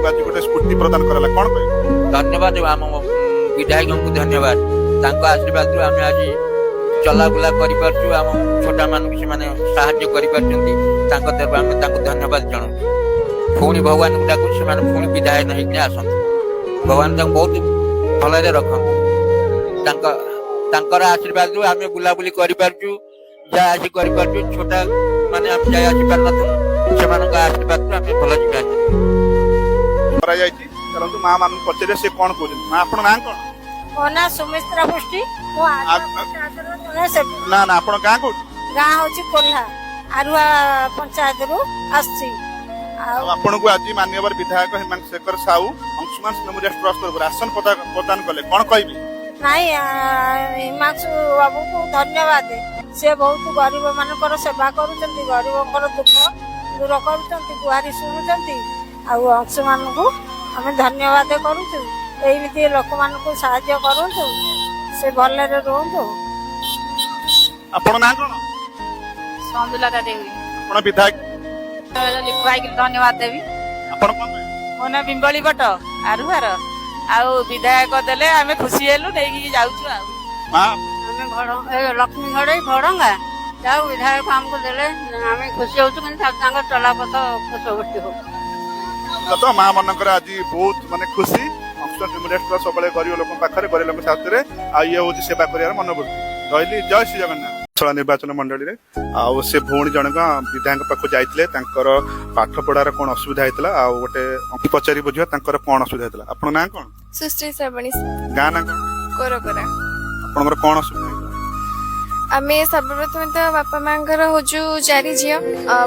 ଆଜି ଗୋଟେ ସ୍କୁଟି ପ୍ରଦାନ କରାଗଲା କ'ଣ କହିବେ? ଧନ୍ୟବାଦ ଆମ ବିଧାୟକଙ୍କୁ ଧନ୍ୟବାଦ ତାଙ୍କ ଆଶୀର୍ବାଦରୁ ଆମେ ଆଜି ଚଲାବୁଲା କରିପାରୁଛୁ ଆମ ଛୋଟମାନଙ୍କୁ ସେମାନେ ସାହାଯ୍ୟ କରିପାରୁଛନ୍ତି ତାଙ୍କ ତରଫରୁ ଆମେ ତାଙ୍କୁ ଧନ୍ୟବାଦ ଜଣାଉଛୁ। ପୁଣି ଭଗବାନଙ୍କୁ ଡାକୁ ସେମାନେ ପୁଣି ବିଧାୟକ ହେଇକି ଆସନ୍ତୁ ଭଗବାନ ତାଙ୍କୁ ବହୁତ ଭଲରେ ରଖନ୍ତୁ ତାଙ୍କର ଆଶୀର୍ବାଦରୁ ଆମେ ବୁଲାବୁଲି କରିପାରୁଛୁ ଯାହା ଆସି କରିପାରୁଛୁ ଛୋଟ ମାନେ ଆମେ ଯାଇ ଆସିପାରୁନଥିଲୁ ସେମାନଙ୍କ ଆଶୀର୍ବାଦରୁ ଆମେ ଭଲ ଯିବା କରାଯାଇଛି। ଚାଲନ୍ତୁ ମା ମାନଙ୍କୁ ପଚାରିବେ ସେ କ'ଣ କହୁଛନ୍ତି। ମା ଆପଣ ନାଁ କ'ଣ? ମୋ ନାଁ ସୁମିତ୍ରା ପୃଷ୍ଟି। ନା ନା ଆପଣ ଗାଁ କୋଉଠି? ଗାଁ ହଉଛି କୋଲ୍ହା ଆରୁଆ ପଞ୍ଚାୟତରୁ ଆସିଛି। ଆପଣଙ୍କୁ ଆଜି ମାନ୍ୟବର ବିଧାୟକ ହେମନ୍ତ ଶେଖର ସାହୁ ଅଂଶୁମାନ ମେମୋରିଆଲ ଟ୍ରଷ୍ଟ ତରଫରୁ ରାସନ ପ୍ରଦାନ କଲେ, କଣ କହିବେ? ନାଇଁ ହିମାଂଶୁ ବାବୁକୁ ଧନ୍ୟବାଦ। ସେ ବହୁତ ଗରିବ ମାନଙ୍କର ସେବା କରୁଛନ୍ତି, ଗରିବଙ୍କର ଦୁଃଖ ଦୂର କରୁଛନ୍ତି, ଗୁହାରି ଶୁଣୁଛନ୍ତି। ଆଉ ଅଂଶମାନଙ୍କୁ ଆମେ ଧନ୍ୟବାଦ କରୁଛୁ। ଏମିତି ଲୋକମାନଙ୍କୁ ସାହାଯ୍ୟ କରନ୍ତୁ, ସେ ଭଲରେ ରୁହନ୍ତୁ। ଆପଣ ନାଁ କଣ? ସନ୍ଦୁଲତା ଦେବୀ। ଆପଣ ବିଧାୟକ ଲିପୁ ଭାଇକି ଧନ୍ୟବାଦ ଦେବି। ଆପଣ କଣ କହିବେ? ମୋ ନାଁ ବିମ୍ବଳି ଭଟ୍ଟ ଆରୁହାର। ଆଉ ବିଧାୟକ ଦେଲେ ଆମେ ଖୁସି ହେଲୁ, ନେଇକି ଯାଉଛୁ। ଆଉ ମା ଆମେ ଲକ୍ଷ୍ମୀ ଘଡେଇ ଭଡଙ୍ଗା ଯାଉ ବିଧାୟକ ଆମକୁ ଦେଲେ ଆମେ ଖୁସି ହଉଛୁ, କିନ୍ତୁ ତାଙ୍କ ଚଲାପଥ ଖୁସି ହଉ। ତ ମା ମାନଙ୍କର ଆଜି ବହୁତ ମାନେ ଖୁସି। ଅଂଶୁମାନ ମେମୋରିଆଲ ଟ୍ରଷ୍ଟ ସବୁବେଳେ ଗରିବ ଲୋକଙ୍କ ପାଖରେ, ଗରିବ ଲୋକଙ୍କ ସାଥିରେ, ଆଉ ଇଏ ହଉଛି ସେବା କରିବାର ମନୋବୃତ୍ତି। ରହିଲି, ଜୟ ଶ୍ରୀ ଜଗନ୍ନାଥ। ନିର୍ବାଚନ ମଣ୍ଡଳୀରେ ଆଉ ସେ ଭଉଣୀ ଜଣକ ବିଧାୟକଙ୍କ ପାଖକୁ ଯାଇଥିଲେ, ତାଙ୍କର ପାଠ ପଢାର କଣ ଅସୁବିଧା ହେଇଥିଲା, ଆଉ ଗୋଟେ ପଚାରି ବୁଝିବା ତାଙ୍କର କଣ ଅସୁବିଧା ହେଇଥିଲା। ଆପଣ ନାଁ କଣ? ସୁଶ୍ରୀ ଶ୍ରାବଣୀ। ଗାଁ ନା କଣ? କୋରକୋରା। ଆପଣଙ୍କର କଣ ଅସୁବିଧା ହେଇଥିଲା? ଆମେ ସର୍ବପ୍ରଥମେ ତ ବାପା ମାଙ୍କର ହଉଛୁ 4 ଝିଅ,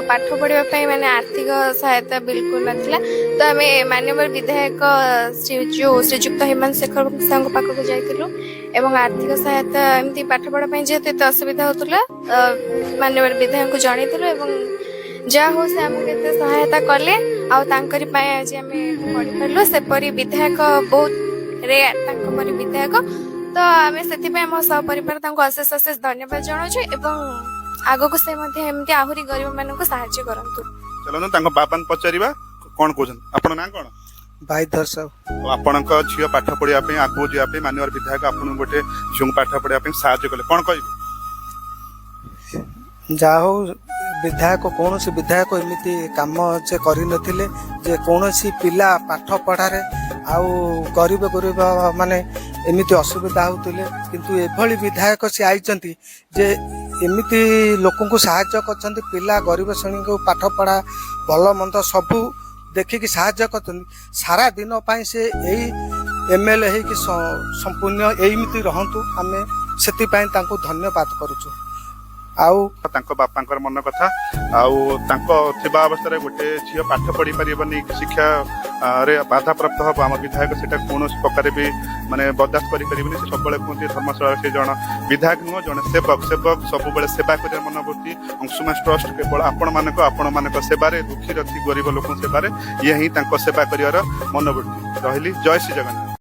ପାଠ ପଢିବା ପାଇଁ ମାନେ ଆର୍ଥିକ ସହାୟତା ବିଲକୁଲ ନଥିଲା। ତ ଆମେ ମାନ୍ୟବର ବିଧାୟକ ଶ୍ରୀଯୁକ୍ତ ହେମନ୍ତ ଶେଖର ସାହୁଙ୍କ ପାଖକୁ ଯାଇଥିଲୁ ଏବଂ ଆର୍ଥିକ ସହାୟତା ଏମିତି ପାଠ ପଢା ପାଇଁ ଯେହେତୁ ଏତେ ଅସୁବିଧା ହଉଥିଲା, ମାନ୍ୟବର ବିଧାୟକଙ୍କୁ ଜଣେଇଥିଲୁ ଏବଂ ଯାହା ହଉ ସେ ଆମକୁ ଏତେ ସହାୟତା କଲେ। ଆଉ ତାଙ୍କରି ପାଇଁ ଆଜି ଆମେ ପଢିପାରିଲୁ। ସେପରି ବିଧାୟକ ବହୁତ ରେୟାର, ତାଙ୍କ ପରି ବିଧାୟକ। ତ ଆମେ ସେଥିପାଇଁ ଆମ ସପରିବାର ତାଙ୍କୁ ଅଶେଷ ଅଶେଷ ଧନ୍ୟବାଦ ଜଣାଉଛୁ ଏବଂ ଆଗକୁ ସେ ମଧ୍ୟ ଏମିତି ଆହୁରି ଗରିବ ମାନଙ୍କୁ ସାହାଯ୍ୟ କରନ୍ତୁ। ଚାଲନ୍ତୁ ତାଙ୍କ ବାପାଙ୍କୁ ପଚାରିବା କଣ କହୁଛନ୍ତି। ଆପଣ ନାଁ କଣ? ଭାଇଧର ସାହୁ। ଆପଣଙ୍କ ଝିଅ ପାଠ ପଢିବା ପାଇଁ ଆଗକୁ ଯିବା ପାଇଁ ମାନ୍ୟବର ବିଧାୟକ ଆପଣଙ୍କୁ ଗୋଟେ ଝିଅଙ୍କୁ ପାଠ ପଢିବା ପାଇଁ ସାହାଯ୍ୟ କଲେ, କଣ କହିବେ? ଯାହା ହଉ ବିଧାୟକ, କୌଣସି ବିଧାୟକ ଏମିତି କାମ ସେ କରିନଥିଲେ ଯେ କୌଣସି ପିଲା ପାଠ ପଢାରେ ଆଉ ଗରିବ ମାନେ ଏମିତି ଅସୁବିଧା ହଉଥିଲେ, କିନ୍ତୁ ଏଭଳି ବିଧାୟକ ସେ ଆଇଛନ୍ତି ଯେ ଏମିତି ଲୋକଙ୍କୁ ସାହାଯ୍ୟ କରିଛନ୍ତି। ପିଲା ଗରିବ ଶ୍ରେଣୀଙ୍କୁ ପାଠ ପଢା ଭଲ ମନ୍ଦ ସବୁ ଦେଖିକି ସାହାଯ୍ୟ କରୁଛନ୍ତି। ସାରା ଦିନ ପାଇଁ ସେ ଏଇ MLA ହେଇକି ସମ୍ପୂର୍ଣ୍ଣ ଏମିତି ରହନ୍ତୁ, ଆମେ ସେଥିପାଇଁ ତାଙ୍କୁ ଧନ୍ୟବାଦ କରୁଛୁ। ଆଉ ତାଙ୍କ ବାପାଙ୍କର ମନ କଥା, ଆଉ ତାଙ୍କ ଥିବା ଅବସ୍ଥାରେ ଗୋଟେ ଝିଅ ପାଠ ପଢି ପାରିବନି, ଶିକ୍ଷା ରେ ବାଧାପ୍ରାପ୍ତ ହବ, ଆମ ବିଧାୟକ ସେଟା କୌଣସି ପ୍ରକାରେ ବି ମାନେ ବରଦାସ୍ତ କରିପାରିବେନି। ସେ ସବୁବେଳେ କୁହନ୍ତି ଧର୍ମଶାଳା ସେ ଜଣେ ବିଧାୟକ ନୁହଁ, ଜଣେ ସେବକ ସବୁବେଳେ ସେବା କରିବା ମନୋବୃତ୍ତି। ଅଂଶୁମାନ ଟ୍ରଷ୍ଟ କେବଳ ଆପଣମାନଙ୍କ ସେବାରେ, ଦୁଃଖୀ ରଖି ଗରିବ ଲୋକଙ୍କ ସେବାରେ, ଇଏ ହିଁ ତାଙ୍କ ସେବା କରିବାର ମନୋବୃତ୍ତି। ରହିଲି, ଜୟ ଶ୍ରୀ ଜଗନ୍ନାଥ।